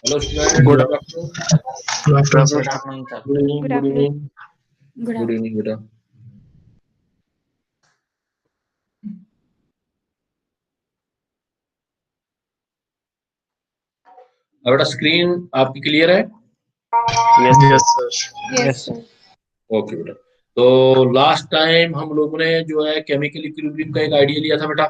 Hello student, good good afternoon. Afternoon sir. Good evening, Good good afternoon. Evening, Good good afternoon. Evening बेटा। अब बेटा screen आपकी clear है? Yes sir. Yes, sir. Okay बेटा। तो last time हम लोगों ने जो है केमिकल इक्विलिब्रियम का एक आइडिया लिया था बेटा,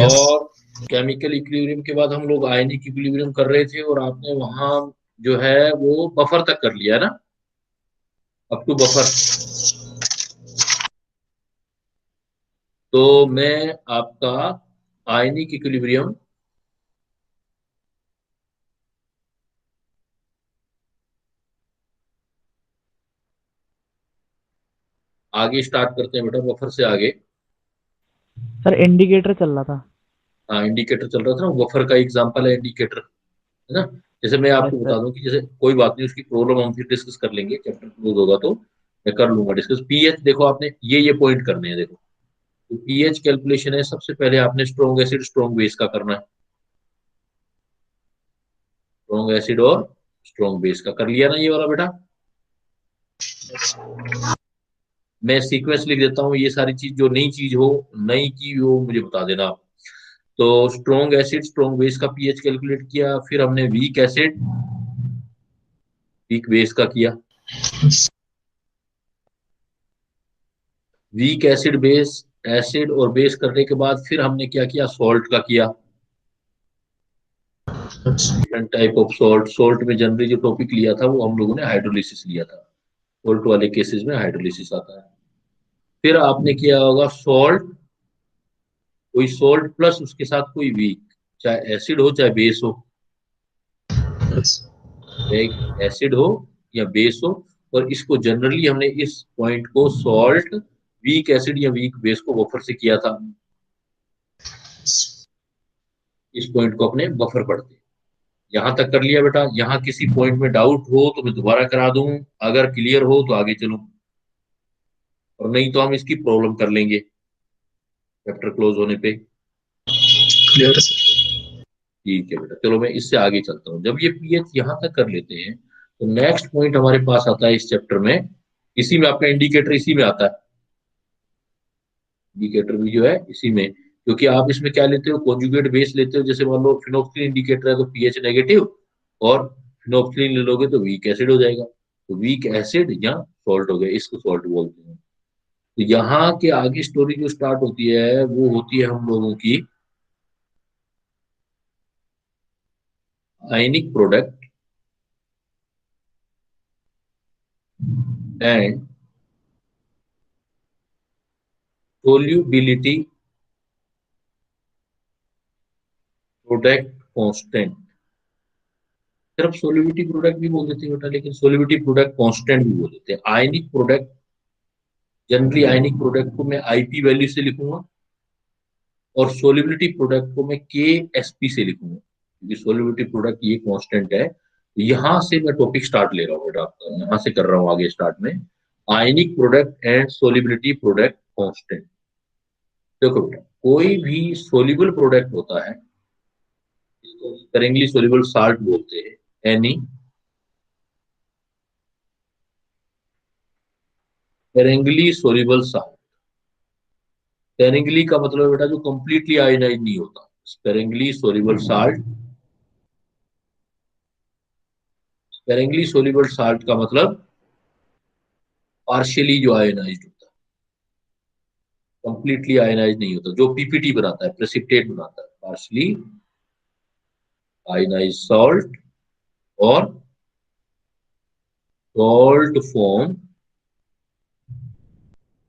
और केमिकल इक्विलिब्रियम के बाद हम लोग आयनिक इक्विलिब्रियम कर रहे थे, और आपने वहां जो है वो बफर तक कर लिया है ना, अप टू बफर। तो मैं आपका आयनिक इक्विलिब्रियम आगे स्टार्ट करते हैं बेटा, बफर से आगे। सर इंडिकेटर चल रहा था। हाँ, इंडिकेटर चल रहा था ना, बफर का एग्जांपल है इंडिकेटर, है ना। जैसे मैं आपको Yes, बता sir. दूं कि जैसे कोई बात नहीं, उसकी प्रॉब्लम हम फिर डिस्कस कर लेंगे, चैप्टर क्लोज होगा तो मैं कर लूंगा डिस्कस। पीएच देखो, आपने ये पॉइंट करने हैं। देखो, तो पीएच कैलकुलेशन है, सबसे पहले आपने स्ट्रॉन्ग एसिड स्ट्रॉन्ग बेस का करना है। स्ट्रॉन्ग एसिड और स्ट्रॉन्ग बेस का कर लिया ना, ये वाला बेटा। मैं सीक्वेंस लिख देता हूँ, ये सारी चीज जो नई चीज हो, नई की वो मुझे बता देना आप। तो स्ट्रॉन्ग एसिड स्ट्रॉन्ग बेस का पीएच कैलकुलेट किया, फिर हमने वीक एसिड वीक बेस का किया। वीक एसिड बेस, एसिड और बेस करने के बाद फिर हमने क्या किया, सॉल्ट का किया। Different type of salt. Salt में जनरली जो टॉपिक लिया था वो हम लोगों ने हाइड्रोलिसिस लिया था। सॉल्ट वाले केसेस में हाइड्रोलिसिस आता है। फिर आपने किया होगा सॉल्ट, कोई सॉल्ट प्लस उसके साथ कोई वीक, चाहे एसिड हो चाहे बेस हो, एक एसिड हो या बेस हो। और इसको जनरली हमने इस पॉइंट को सॉल्ट, वीक एसिड या वीक बेस को बफर से किया था। इस पॉइंट को अपने बफर पढ़ते। यहां तक कर लिया बेटा। यहाँ किसी पॉइंट में डाउट हो तो मैं दोबारा करा दूं, अगर क्लियर हो तो आगे चलूं, और नहीं तो हम इसकी प्रॉब्लम कर लेंगे चैप्टर क्लोज होने पे। क्लियर है सर। ठीक है बेटा, चलो मैं इससे आगे चलता हूँ। जब ये पीएच यहाँ तक कर लेते हैं तो नेक्स्ट पॉइंट हमारे पास आता है इस चैप्टर में। इसी में आपका इंडिकेटर इसी में आता है। इंडिकेटर भी जो है इसी में, क्योंकि आप इसमें क्या लेते हो, कॉन्जुगेट बेस लेते हो। जैसे मान लो फिनोक्सिलिन इंडिकेटर है तो पीएच नेगेटिव, और फिनोक्सिलिन ले लोगे तो वीक एसिड हो जाएगा। तो वीक एसिड या सॉल्ट हो गया, इसको सॉल्ट बोलते हैं। तो यहाँ के आगे स्टोरी जो स्टार्ट होती है वो होती है हम लोगों की आयनिक product and solubility product constant. सिर्फ सोल्यूबिलिटी प्रोडक्ट भी बोल देते हैं बेटा, लेकिन सोल्यूबिलिटी प्रोडक्ट कांस्टेंट भी बोल देते हैं। Ionic product, generally ionic product को मैं आईपी वैल्यू से लिखूंगा, और सोल्यूबिलिटी प्रोडक्ट को मैं के एसपी से लिखूंगा, क्योंकि सोल्यूबिलिटी प्रोडक्ट ये कांस्टेंट है। यहां से मैं टॉपिक स्टार्ट ले रहा हूँ बेटा आपका, यहां से कर रहा हूँ आगे स्टार्ट में। आयनिक product and solubility product constant. देखो बेटा, कोई भी सोल्यूबल प्रोडक्ट होता है, इसको स्पेरिंगली सोल्यूबल साल्ट बोलते हैं। Any sparingly soluble salt. Sparingly का मतलब है बेटा जो कंप्लीटली आयोनाइज नहीं होता। Sparingly soluble salt, sparingly soluble salt का मतलब पार्शियली जो आयोनाइज्ड होता है, कंप्लीटली आयोनाइज नहीं होता। जो पीपीटी बनाता है, प्रेसिपिटेट बनाता है, पार्शियली आयोनाइज सॉल्ट और सॉल्ट फॉर्म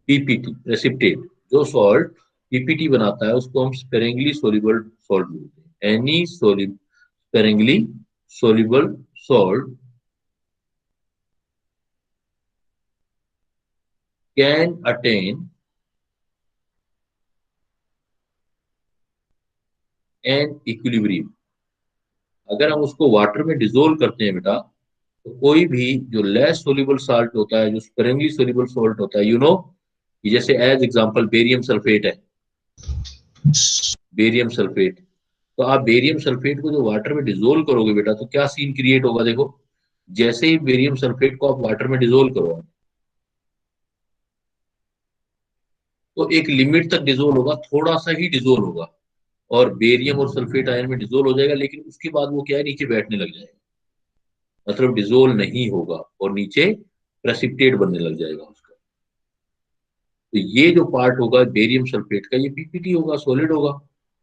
पीपीटी प्रेसिपिटेट। जो सॉल्ट पीपीटी बनाता है उसको हम स्पेरिंगली सोल्यूबल सॉल्ट बोलते हैं। Any sparingly soluble salt can attain an equilibrium. अगर हम उसको वाटर में डिजोल्व करते हैं बेटा, तो कोई भी जो लेस सोल्यूबल साल्ट होता है, जो स्पेरिंगली सोल्यूबल सॉल्ट होता है, जैसे एज एग्जांपल बेरियम सल्फेट है, बेरियम सल्फेट। तो तो आप बेरियम सल्फेट को जो वाटर में डिजोल्व करोगे बेटा, तो क्या सीन क्रिएट होगा देखो। जैसे ही बेरियम सल्फेट को आप वाटर में डिजोल्व करो, तो एक लिमिट तक डिजोल्व होगा, थोड़ा सा ही डिजोल्व होगा, और बेरियम और सल्फेट आयन में डिजोल्व हो जाएगा, लेकिन उसके बाद वो क्या है, नीचे बैठने लग जाएगा, मतलब डिजोल्व नहीं होगा और नीचे प्रेसिपिटेट बनने लग जाएगा उसका। तो ये जो पार्ट होगा बेरियम सल्फेट का, ये पीपीटी होगा, सॉलिड होगा,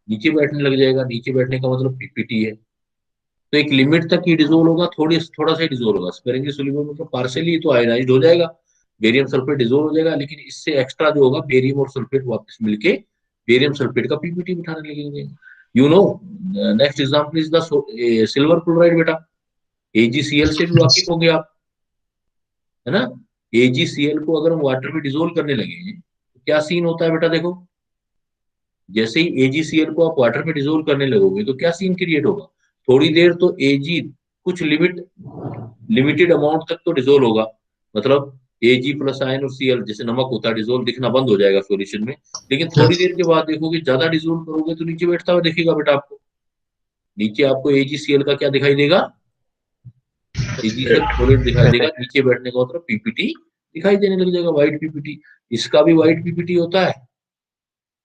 नीचे बैठने लग जाएगा। नीचे बैठने का मतलब पीपीटी है। तो एक लिमिट तक ही डिजोल्व होगा, थोड़ा सा ही डिजोल्व होगा। स्पेरिंगली सोल्यूबल मतलब पार्शियली तो आयनाइज्ड हो जाएगा, बेरियम सल्फेट डिजोल्व हो जाएगा, लेकिन इससे एक्स्ट्रा जो होगा बेरियम और सल्फेट वापस मिलके बेरियम सल्फेट का पीपीटी बिठाने लगेंगे। You know, next example is the silver chloride बेटा। AgCl से भी वाकिफ होंगे आप, है ना। AgCl को अगर हम वाटर में डिजोल्व करने लगे तो क्या सीन होता है बेटा, देखो। जैसे ही AgCl को आप वाटर में डिजोल्व करने लगोगे तो क्या सीन क्रिएट होगा। थोड़ी देर तो Ag कुछ लिमिटेड अमाउंट तक तो डिजोल्व होगा, मतलब Ag प्लस आयन और Cl जैसे नमक होता है, डिजोल्व दिखना बंद हो जाएगा सॉल्यूशन में। लेकिन थोड़ी देर के बाद देखोगे ज्यादा डिजोल्व करोगे तो नीचे बैठता हुआ दिखेगा बेटा आपको। नीचे आपको AgCl का क्या दिखाई देगा, AgCl सॉलिड दिखाई देगा। नीचे बैठने का मतलब पीपीटी दिखाई देने लग जाएगा, व्हाइट पीपीटी। इसका भी व्हाइट पीपीटी होता है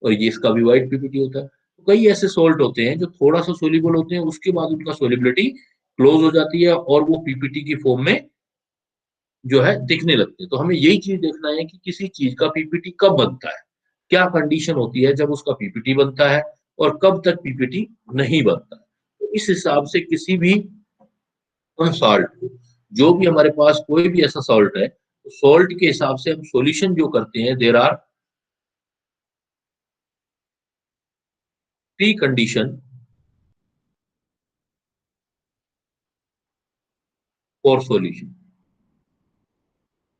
और ये इसका भी व्हाइट पीपीटी होता है। तो कई ऐसे सॉल्ट होते हैं जो थोड़ा सा सोल्यूबल होते हैं, उसके बाद उनका सोलिबिलिटी क्लोज हो जाती है और वो पीपीटी की फॉर्म में जो है दिखने लगते हैं। तो हमें यही चीज देखना है कि किसी चीज का पीपीटी कब बनता है, क्या कंडीशन होती है जब उसका पीपीटी बनता है, और कब तक पीपीटी नहीं बनता है। तो इस हिसाब से किसी भी सॉल्ट, जो भी हमारे पास कोई भी ऐसा सॉल्ट है, तो सॉल्ट के हिसाब से हम सॉल्यूशन जो करते हैं, there are 3 condition for solution.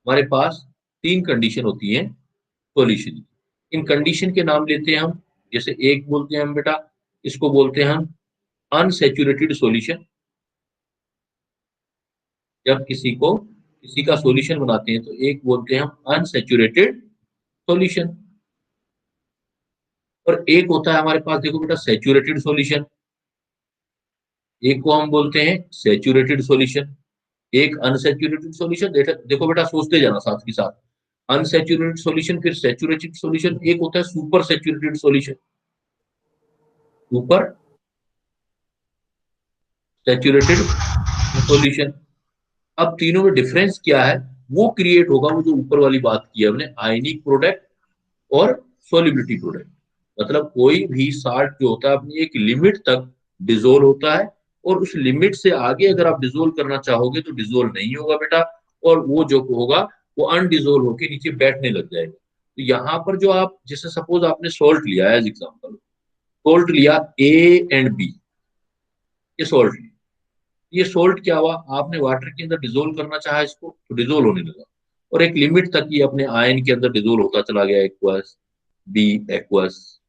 हमारे पास 3 कंडीशन होती है सॉल्यूशन। इन कंडीशन के नाम लेते हैं हम। जैसे एक बोलते हैं हम बेटा, इसको बोलते हैं हम अनसैचुरेटेड सॉल्यूशन। जब किसी का सॉल्यूशन बनाते हैं तो एक बोलते हैं हम अनसैचुरेटेड सॉल्यूशन, और एक होता है हमारे पास देखो बेटा सैचुरेटेड सॉल्यूशन। एक को हम बोलते हैं सैचुरेटेड सॉल्यूशन, एक अनसैचुरेटेड सॉल्यूशन। देखो बेटा सोचते जाना साथ के साथ, अनसैचुरेटेड सॉल्यूशन फिर सैचुरेटेड सॉल्यूशन, एक होता है super saturated solution, super saturated solution. अब तीनों में डिफरेंस क्या है, वो क्रिएट होगा, वो जो ऊपर वाली बात की है हमने, आयनिक प्रोडक्ट और सोलिबिलिटी प्रोडक्ट। मतलब कोई भी साल्ट जो होता है अपनी एक लिमिट तक डिजोल्व होता है, और उस लिमिट से आगे अगर आप डिजोल्व करना चाहोगे तो डिजोल्व नहीं होगा बेटा, और वो जो होगा वो अनडिजोल्व होकर नीचे बैठने लग जाएगा। तो यहाँ पर जो आप, जैसे सपोज आपने सोल्ट लिया एज एग्जाम्पल, सोल्ट लिया A and B, ये सोल्ट लिया। ये सोल्ट क्या हुआ, आपने वाटर के अंदर डिजोल्व करना चाहा इसको तो डिजोल्व होने लगा, और एक लिमिट तक ये अपने आयन के अंदर डिजोल्व होता चला गया, एक्वस बी एक्वस,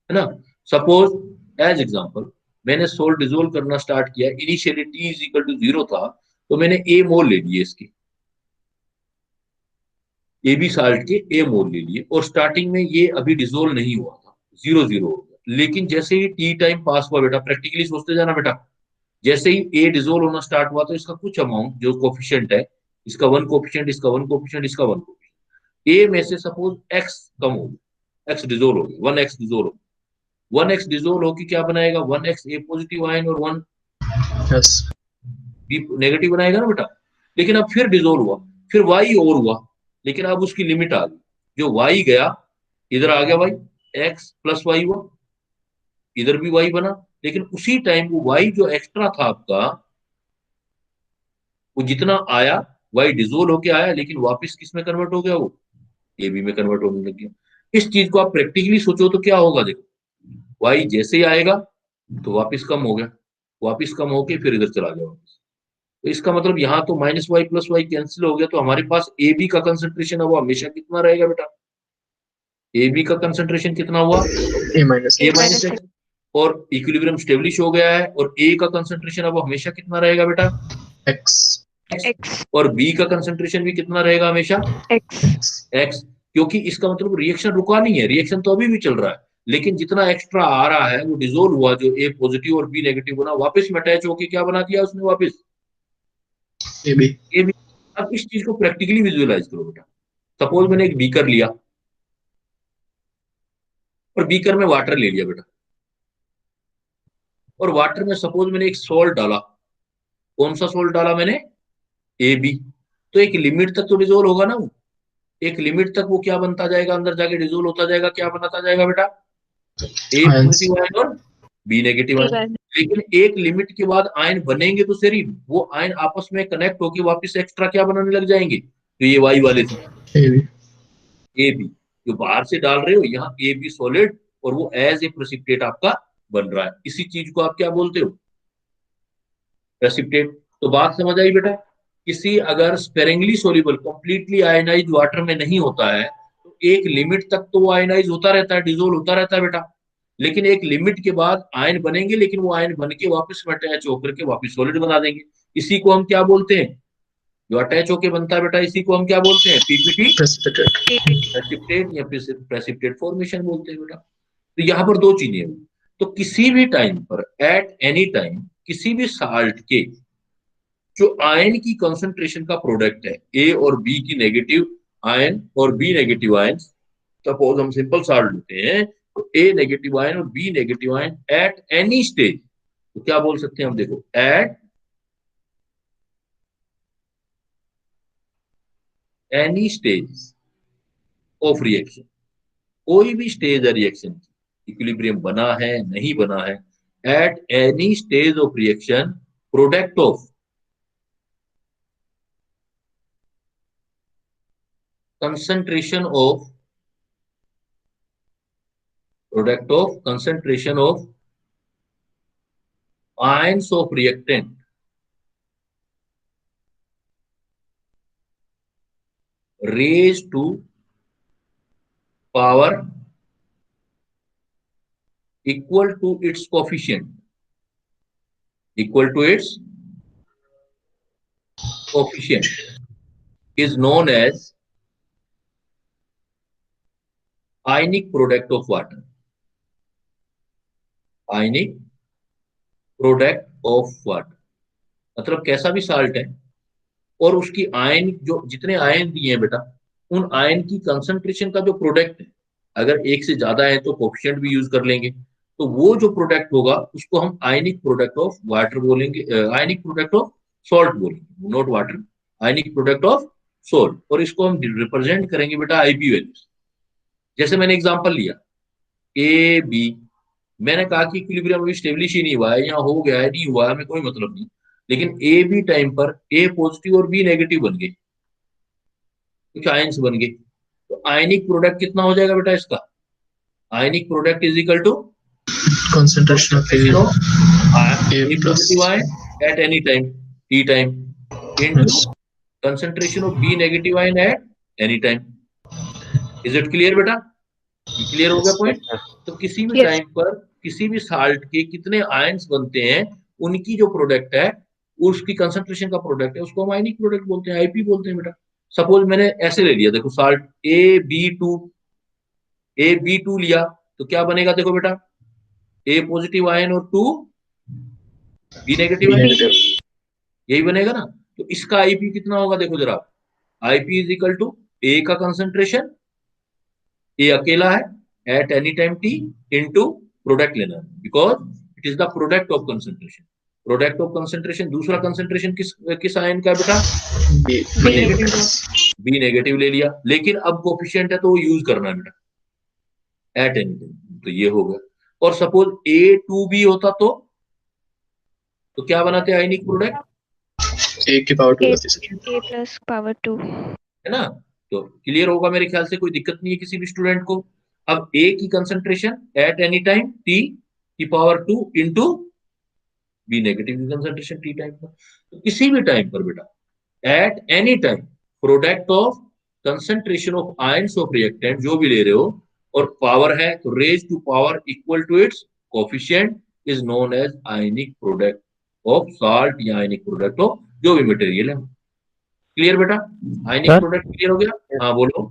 है ना। सपोज एज एग्जांपल मैंने सोल्ट डिजोल्व करना स्टार्ट किया, initially T is equal to 0 था, तो मैंने A मोल ले लिए, इसके AB साल्ट के A मोल ले लिए, और स्टार्टिंग में ये अभी डिजोल्व नहीं हुआ था, 0 0 हो गया। लेकिन जैसे ही T टाइम पास हुआ बेटा, प्रैक्टिकली सोचते जाना बेटा, जैसे ही ए डिजोल्व होना स्टार्ट हुआ तो इसका कुछ अमाउंट जो कोफिशिएंट है, इसका 1 कोफिशिएंट, इसका 1 कोफिशिएंट, इसका 1 कोफिशिएंट, ए में से सपोज एक्स कम हो गया, एक्स डिजोल्व हो गया, 1x डिजोल्व हो, 1x डिजोल्व होकर क्या बनाएगा, 1x ए पॉजिटिव आयन और 1 बी नेगेटिव बनाएगा ना बेटा। लेकिन अब फिर डिजोल्व हुआ, फिर y और हुआ, लेकिन अब उसकी लिमिट आ गई, जो y गया इधर आ गया y, x प्लस वाई हुआ, इधर भी y बना, लेकिन उसी टाइम वो y जो एक्स्ट्रा था आपका, वो जितना आया y डिजोल्व होके आया, लेकिन वापस किस में कन्वर्ट हो गया, वो AB में कन्वर्ट होने लग गया। इस चीज को आप प्रैक्टिकली सोचो तो क्या होगा, देखो y जैसे ही आएगा तो वापस कम हो गया, वापस कम होके फिर इधर चला गया वापस। तो इसका मतलब यहाँ तो minus Y plus Y cancel हो गया, तो हमारे पास AB का कंसेंट्रेशन अब हमेशा कितना रहेगा बेटा, AB का कंसेंट्रेशन कितना हुआ, A माइनस A-, और इक्विलिब्रियम स्टेब्लिश हो गया है, और A का कंसेंट्रेशन अब हमेशा कितना रहेगा बेटा, X और B का कंसेंट्रेशन भी कितना रहेगा हमेशा, X X। क्योंकि इसका मतलब रिएक्शन रुका नहीं है, रिएक्शन तो अभी भी चल रहा है, लेकिन जितना एक्स्ट्रा आ रहा है वो डिजोल्व हुआ, जो ए पॉजिटिव और बी नेगेटिव बना, वापस में अटैच होके क्या बना दिया उसने वापस ए बी। A B. अब इस चीज को प्रैक्टिकली विजुअलाइज करो बेटा। सपोज मैंने एक बीकर लिया और बीकर में वाटर ले लिया बेटा, और वाटर में सपोज मैंने एक सॉल्ट डाला। कौन सा सॉल्ट डाला मैंने? A B. तो एक लिमिट तक तो डिजोल्व होगा ना वो, एक लिमिट तक वो क्या बनता जाएगा, अंदर जाके डिजोल्व होता जाएगा, क्या बनाता जाएगा बेटा? ए पॉजिटिव आयन और बी नेगेटिव आयन। लेकिन एक लिमिट के बाद आयन बनेंगे तो सही, वो आयन आपस में कनेक्ट होकर वापस एक्स्ट्रा क्या बनाने लग जाएंगे, तो ये वाई वाले थे ए बी, जो बाहर से डाल रहे हो यहाँ ए बी सॉलिड, और वो एज ए प्रेसिपिटेट आपका बन रहा है। इसी चीज को आप क्या बोलते हो? प्रेसिपिटेट। तो बात समझ आई बेटा? किसी अगर sparingly soluble completely ionise water में नहीं होता है तो एक लिमिट तक तो वो आयनाइज होता रहता है, डिजोल्व होता रहता है बेटा। लेकिन एक लिमिट के बाद आयन बनेंगे, लेकिन वो आयन बन के वापस में अटैच होकर के वापस सॉलिड बना देंगे। इसी को हम क्या बोलते हैं? जो अटैच होके बनता है बेटा, इसी को हम क्या बोलते हैं? पीपीटी प्रेसिपिटेट या प्रेसिपिटेट फॉर्मेशन बोलते हैं बेटा। तो यहाँ पर दो चीजें हैं। तो किसी भी टाइम पर, एट एनी टाइम, किसी भी साल्ट के जो आयन की कंसंट्रेशन का प्रोडक्ट है, ए और बी की नेगेटिव आयन और बी नेगेटिव आयन, सपोज हम सिंपल साल्ट लेते हैं, तो ए नेगेटिव आयन और B negative ion at any stage, तो क्या बोल सकते हैं हम? देखो, at any stage of reaction, कोई भी स्टेज है रिएक्शन की, इक्विलिब्रियम बना है नहीं बना है, eight any stage of reaction, product of concentration of ions of reactant raised to power equal to its coefficient is known as ionic product of water. Ionic product of water, मतलब कैसा भी salt है और उसकी ion, जो जितने ion दिए हैं बेटा, उन आयन की कंसंट्रेशन का जो प्रोडक्ट है, अगर एक से ज्यादा है तो कोफिशिएंट भी यूज कर लेंगे, तो वो जो प्रोडक्ट होगा उसको हम आयनिक प्रोडक्ट ऑफ वाटर बोलेंगे, आयनिक प्रोडक्ट ऑफ सॉल्ट बोलेंगे, not water, ionic product of salt. और इसको हम रिप्रेजेंट करेंगे बेटा आईपी वैल्यूज। जैसे मैंने एग्जांपल लिया ए बी, मैंने कहा कि इक्विलिब्रियम अभी स्टेब्लिश ही नहीं हुआ है, यहाँ हो गया है नहीं हुआ है, हमें कोई मतलब नहीं, लेकिन ए बी टाइम पर ए पॉजिटिव और बी नेगेटिव बन गए, कुछ आयंस बन गए, तो आयनिक प्रोडक्ट कितना हो जाएगा बेटा इसका? Ionic product is equal to concentration of A plus ion at any time t time into concentration of B negative ion at any time. Is it clear बेटा? क्लियर हो गया पॉइंट? तो किसी भी टाइम पर किसी भी साल्ट के कितने आयंस बनते हैं, उनकी जो प्रोडक्ट है, उसकी कंसंट्रेशन का प्रोडक्ट है, उसको हम आयनिक प्रोडक्ट बोलते हैं, आईपी बोलते हैं बेटा। सपोज मैंने ऐसे ले लिया, देखो साल्ट ए बी टू लिया, तो क्या बनेगा? देखो बेटा, ए पॉजिटिव आयन और 2 बी नेगेटिव आयन, यही बनेगा ना। तो इसका आईपी कितना होगा? देखो जरा, आईपी इज इक्वल टू ए का कंसंट्रेशन, ए अकेला है, eight any time T, into product लेना है, because it is the product of concentration. Product of concentration, दूसरा कंसंट्रेशन किस आयन का बेटा? बी नेगेटिव ले लिया, लेकिन अब कोफिशिएंट है तो वो यूज करना है बेटा एट एनी टाइम, तो ये हो गया। और सपोज A2B होता तो क्या बनाते हैं आयनिक प्रोडक्ट? A की पावर 2 A प्लस पावर 2, है ना? तो क्लियर होगा मेरे ख्याल से, कोई दिक्कत नहीं है किसी भी स्टूडेंट को। अब A की concentration at any time T की पावर 2 इंटू बी नेगेटिव की कंसंट्रेशन T टाइम पर। तो किसी भी टाइम पर बेटा at any time product of concentration of ions of reactant जो भी ले रहे हो, और पावर है तो raise to power equal to its coefficient is known as ionic product of salt या आयनिक प्रोडक्ट ऑफ जो भी मटेरियल है। क्लियर बेटा? आयनिक प्रोडक्ट क्लियर हो गया? हाँ बोलो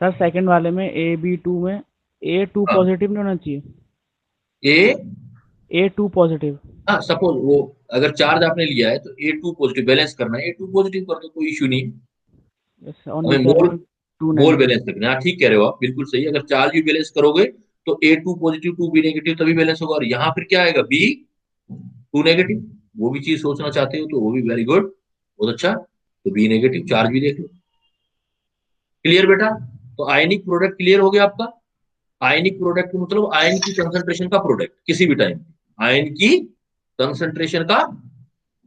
सर सेकंड वाले में A B2 में A2 हाँ, पॉजिटिव नहीं होना चाहिए? ए, A2 पॉजिटिव। हाँ सपोज वो अगर चार्ज आपने लिया है तो A2 पॉजिटिव बैलेंस करना है, A2 पॉजिटिव कर दो, कोई इशू नहीं। यस, और हमें नीचे मोल आएगा 2 मोल नेगेटिव। बैलेंस रखना है। हाँ, ठीक कह रहे हो आप, बिल्कुल सही। अगर चार्ज भी बैलेंस करोगे तो A2 पॉजिटिव 2 B नेगेटिव तभी बैलेंस होगा। और यहाँ फिर क्या आएगा, B2 नेगेटिव। वो भी चीज सोचना चाहते हो तो वो भी वेरी गुड, बहुत अच्छा। तो B नेगेटिव चार्ज भी देख लो। क्लियर बेटा? तो आयनिक प्रोडक्ट क्लियर हो गया आपका। आयनिक प्रोडक्ट मतलब आयन की कंसंट्रेशन का प्रोडक्ट किसी भी टाइम, आयन की कंसंट्रेशन का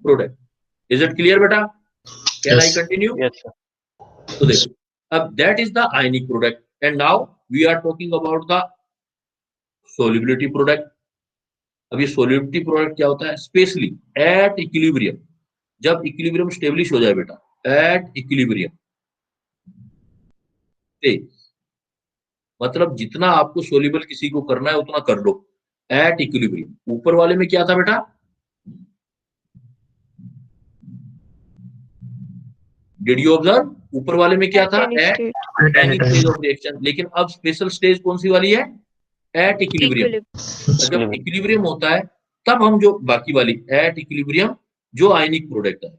प्रोडक्ट। इज इट क्लियर बेटा? Can I Yes. Continue? Yes, sir. तो देखो, अब that is the ionic product and now we are talking about the solubility product. अब ये सोल्युबिलिटी प्रोडक्ट क्या होता है? स्पेशली एट इक्विलिब्रियम, जब इक्विलिब्रियम स्टेब्लिश हो जाए बेटा, एट इक्विलिब्रियम मतलब जितना आपको सोल्यूबल किसी को करना है उतना कर लो एट इक्विलिब्रियम। ऊपर वाले में क्या था बेटा? Did you observe? ऊपर वाले में क्या At था? any at state. At any any time. Stage of reaction. लेकिन अब स्पेशल स्टेज कौन सी वाली है? At equilibrium. Equilibrium. जब इक्विलिब्रियम होता है तब हम जो बाकी वाली एट इक्विलिब्रियम जो आयनिक प्रोडक्ट है,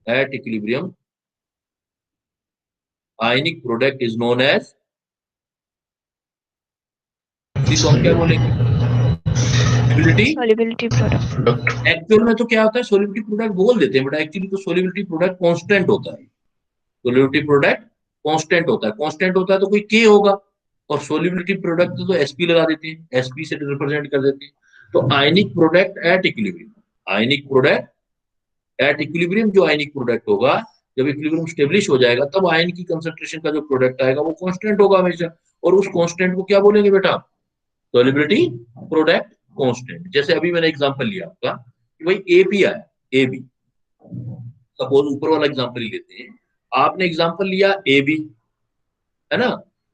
at equilibrium ionic product is known as, इसको हम क्या बोलेंगे? Solubility. Solubility product. Product. Actual में तो क्या होता है, सोल्युबिलिटी प्रोडक्ट बोल देते हैं बट एक्चुअली तो सोल्युबिलिटी प्रोडक्ट कांस्टेंट होता है। सोल्युबिलिटी प्रोडक्ट कांस्टेंट होता है। कांस्टेंट होता है तो कोई के होगा, और सोल्युबिलिटी प्रोडक्ट तो एसपी लगा देते हैं, एसपी से रिप्रेजेंट कर देते हैं। तो ionic product at equilibrium, ionic product at equilibrium जो आयनिक प्रोडक्ट होगा, जब इक्विलिब्रियम स्टेब्लिश हो जाएगा तब आयन की कंसंट्रेशन का जो प्रोडक्ट आएगा वो कांस्टेंट होगा हमेशा। और उस कांस्टेंट को क्या बोलेंगे बेटा? Solubility product constant. जैसे अभी मैंने एग्जांपल लिया आपका कि भाई एपी आया, एबी, सपोज ऊपर वाला एग्जांपल ही लेते हैं। आपने एग्जांपल लिया ए बी, है ना?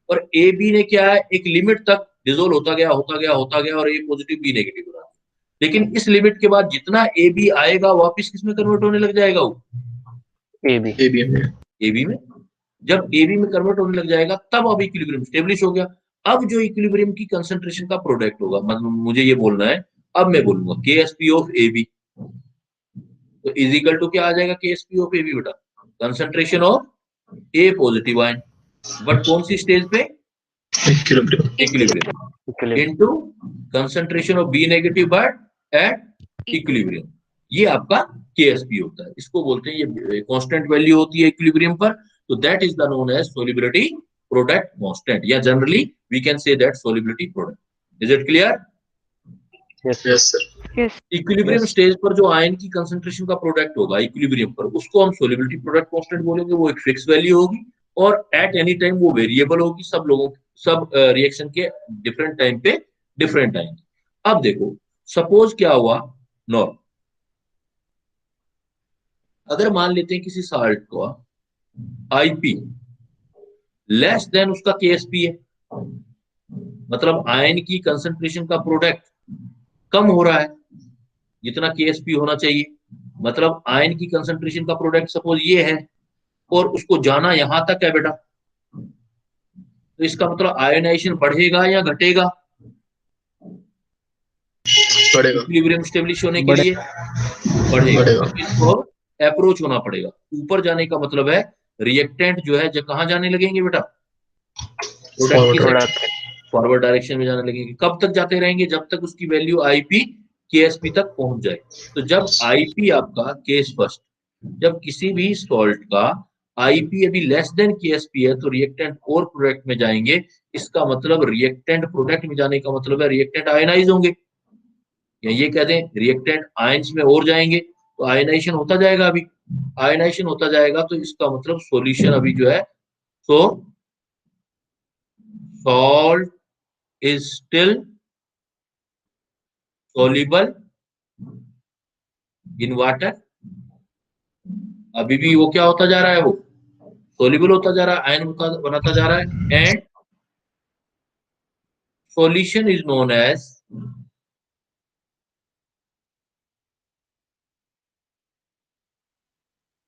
और ए बी ने क्या है, एक लिमिट तक डिजोल्व होता गया होता गया होता गया और ए पॉजिटिव बी नेगेटिव बना। लेकिन इस लिमिट के बाद जितना ए बी आएगा वापस किसमें कन्वर्ट होने लग जाएगा? वो AB. ABM. ए बी में। जब ए बी में कन्वर्ट होने लग जाएगा तब अब इक्विलिब्रियम स्टेब्लिश हो गया। अब जो इक्विलिब्रियम की कंसंट्रेशन का प्रोडक्ट होगा, मतलब मुझे ये बोलना है, अब मैं बोलूंगा K S P of A B, तो इज इक्वल टू क्या आ जाएगा? K S P of A B बेटा, concentration of A positive ion but कौन सी स्टेज पे? Equilibrium. Equilibrium, Equilibrium. Into concentration of B negative but at equilibrium. ये आपका केएसपी होता है। इसको बोलते हैं, ये कांस्टेंट वैल्यू होती है इक्विलिब्रियम पर। तो that is the known as solubility product constant, या generally we can say that solubility product. Is it clear? Yes, sir. Yes, sir. Yes. Equilibrium Yes. Stage पर जो आयन की कंसंट्रेशन का product होगा इक्विलिब्रियम पर, उसको हम सोल्युबिलिटी प्रोडक्ट कांस्टेंट बोलेंगे। वो एक फिक्स वैल्यू होगी और एट एनी टाइम वो वेरिएबल होगी। सब लोगों, सब रिएक्शन के डिफरेंट टाइम पे डिफरेंट आएंगे। अब देखो, सपोज क्या हुआ, नॉर्म, अगर मान लेते हैं किसी साल्ट को आईपी लेस देन उसका केएसपी है, मतलब आयन की कंसंट्रेशन का प्रोडक्ट कम हो रहा है जितना केएसपी होना चाहिए। मतलब आयन की कंसंट्रेशन का प्रोडक्ट सपोज ये है और उसको जाना यहां तक है बेटा, तो इसका मतलब आयनाइजेशन बढ़ेगा या घटेगा? बढ़ेगा. इक्विलिब्रियम स्टेब्लिश होने के बढ़े लिए बढ़ेगा। बढ़ेगा. तो इसको अप्रोच होना पड़ेगा। ऊपर जाने का मतलब है रिएक्टेंट जो है, जो कहाँ जाने लगेंगे बेटा? प्रोडक्ट की Forward. Product. फॉरवर्ड डायरेक्शन में जाने लगेंगे। कब तक जाते रहेंगे? जब तक उसकी वैल्यू आईपी केएसपी तक पहुंच जाए। तो जब आईपी आपका केस फर्स्ट, जब किसी भी सॉल्ट का आईपी अभी लेस देन केएसपी है तो रिएक्टेंट और प्रोडक्ट में जाएंगे। इसका मतलब रिएक्टेंट प्रोडक्ट में जाने का मतलब है रिएक्टेंट आयनाइज होंगे, या ये कह दें रिएक्टेंट आयंस में और जाएंगे तो आयनाइजेशन होता जाएगा। अभी आयनाइजेशन होता जाएगा तो इसका मतलब सॉल्यूशन अभी जो है, सो salt is still soluble in water. अभी भी वो क्या होता जा रहा है? वो सोल्यूबल होता जा रहा है, आयन बनाता जा रहा है। And solution is known as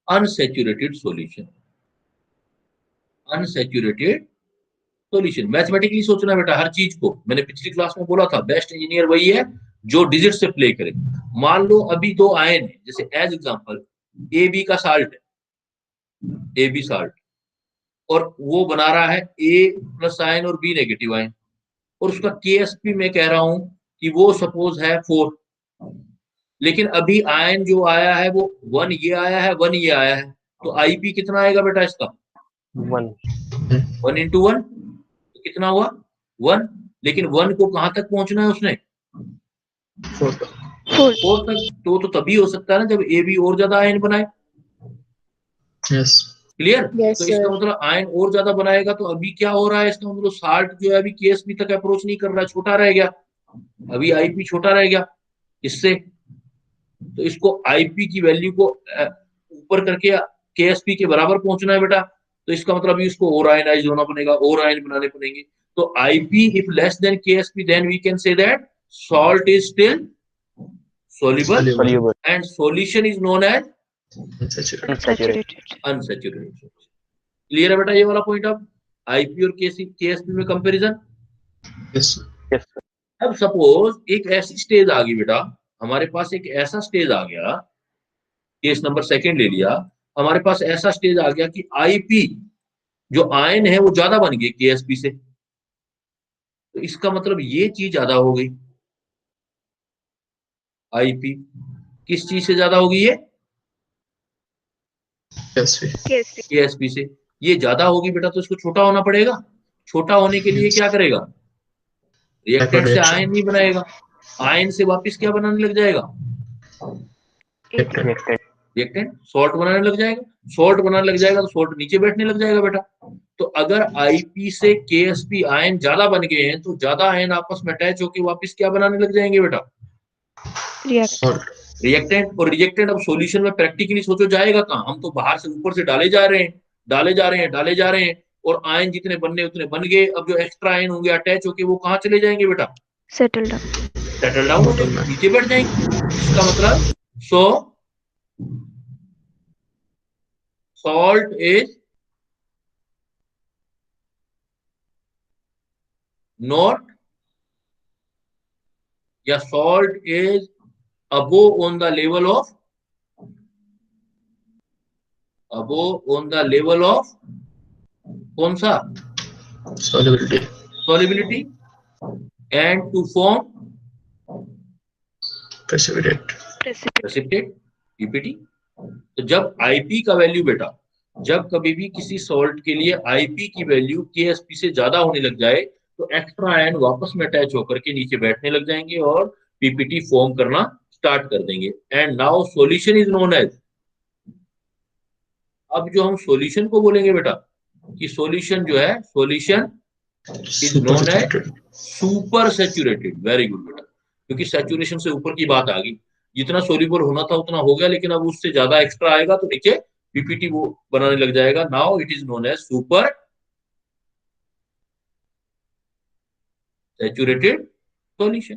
unsaturated solution, unsaturated solution. Mathematically सोचना बेटा हर चीज को, मैंने पिछली क्लास में बोला था बेस्ट इंजीनियर वही है जो डिजिट से प्ले करे। मान लो अभी दो आयन है, जैसे एज एग्जांपल ए बी का साल्ट है, ए बी साल्ट, और वो बना रहा है ए प्लस आयन और बी नेगेटिव आयन, और उसका केएसपी मैं कह रहा हूं कि वो सपोज है 4, लेकिन अभी आयन जो आया है वो 1 ये आया है 1 ये आया है, तो आईपी कितना आएगा बेटा इसका? 1 1 इंटू 1 तो कितना हुआ? 1। लेकिन 1 को कहां तक पहुंचना है उसने? 4 4 तक। तो तभी हो सकता है ना जब ए बी और ज्यादा आयन बनाए। Yes clear? Yes, तो इसका sir. मतलब आयन और ज्यादा बनाएगा, तो अभी क्या हो रहा है, इसका मतलब साल्ट जो है अभी केएसपी तक अप्रोच नहीं कर रहा है, छोटा रह गया, अभी आईपी छोटा रह गया इससे। तो इसको आईपी की वैल्यू को ऊपर करके केएसपी के बराबर पहुंचना है बेटा, तो इसका मतलब अभी उसको और आयनाइज होना पड़ेगा, और आयन बनाने पड़ेंगे। तो IP if less than KSP then we can say that salt is still soluble soluble and solution is known as unsaturated. unsaturated. unsaturated. Clear है बेटा ये वाला पॉइंट? अब आईपी और केएसपी में कंपैरिजन। Yes. Yes, sir. अब suppose एक ऐसी स्टेज आ गई बेटा, हमारे पास एक ऐसा स्टेज आ गया, केस नंबर सेकंड ले लिया, हमारे पास ऐसा स्टेज आ गया कि आईपी जो आयन है वो ज्यादा बन गई केएसपी से, तो इसका मतलब ये चीज ज्यादा हो गई। आईपी किस चीज से ज्यादा होगी? ये Yes. केएसपी से। ये ज्यादा होगी बेटा, तो इसको छोटा होना पड़ेगा। छोटा होने के लिए क्या करेगा? रिएक्टेंट से आयन नहीं बनाएगा, आयन से वापस क्या बनाने लग जाएगा? Reactant. रिएक्टेंट सॉल्ट बनाने लग जाएगा। सॉल्ट बनाने लग जाएगा तो सॉल्ट नीचे बैठने लग जाएगा बेटा। तो अगर आईपी से केएसपी आयन ज्यादा बन गए हैं, तो ज्यादा आयन आपस में अटैच होकर वापस क्या बनाने लग जाएंगे बेटा? Salt. रिएक्टेंट। और रिएक्टेंट अब सॉल्यूशन में प्रैक्टिकली सोचो जाएगा कहाँ? हम तो बाहर से ऊपर से डाले जा रहे हैं, डाले जा रहे हैं, डाले जा रहे हैं, और आयन जितने बनने उतने बन गए। अब जो एक्स्ट्रा आयन होंगे अटैच होके वो कहाँ चले जाएंगे बेटा? Settle down. सेटल डाउन होते नीचे बैठ जाएंगे। इसका मतलब salt is not, या salt is above on the level of कौन सा? Solubility. and to form Precipitate. precipitate PPT. तो जब आईपी का वैल्यू बेटा, जब कभी भी किसी सॉल्ट के लिए आईपी की वैल्यू केएसपी से ज्यादा होने लग जाए, तो एक्स्ट्रा आयन वापस में अटैच होकर के नीचे बैठने लग जाएंगे और पीपीटी फॉर्म करना स्टार्ट कर देंगे। And now solution is known as, अब जो हम सॉल्यूशन को बोलेंगे बेटा कि सॉल्यूशन जो है, solution is known as super saturated. Very good बेटा, क्योंकि सैचुरेशन से ऊपर की बात आ गई, जितना सोल्यूबल होना था उतना हो गया, लेकिन अब उससे ज्यादा एक्स्ट्रा आएगा तो नीचे पीपीटी वो बनाने लग जाएगा। Now it is known as super saturated solution.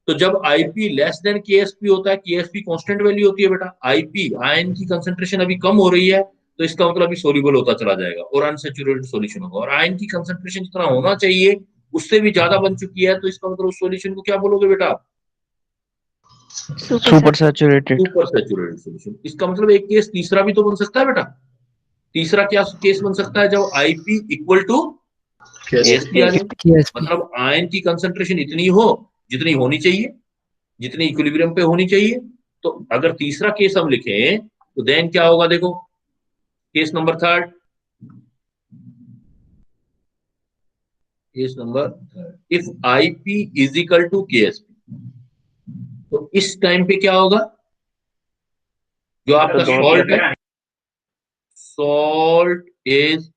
तो जब आईपी लेस देन केएसपी होता है, केएसपी कांस्टेंट वैल्यू होती है बेटा, आईपी आयन की कंसंट्रेशन अभी कम हो रही है, तो इसका मतलब अभी सोल्यूबल होता चला जाएगा और अनसैचुरेटेड सॉल्यूशन होगा। और आयन की कंसंट्रेशन जितना होना चाहिए उससे भी ज्यादा बन चुकी है, तो इसका मतलब उस सॉल्यूशन को क्या बोलोगे बेटा आप? Super saturated. Super saturated solution. इसका मतलब एक केस तीसरा भी तो बन सकता है बेटा। तीसरा क्या केस बन सकता है? जब आईपी इक्वल टू केएसपी आ जाए, मतलब आयन की कंसंट्रेशन इतनी हो जितनी होनी चाहिए, जितनी इक्विलिब्रियम पे होनी चाहिए। तो अगर तीसरा केस हम लिखें तो देन क्या होगा? देखो case number third, case number if IP is equal to KSP, तो इस टाइम पे क्या होगा? जो आपका सॉल्ट है, salt is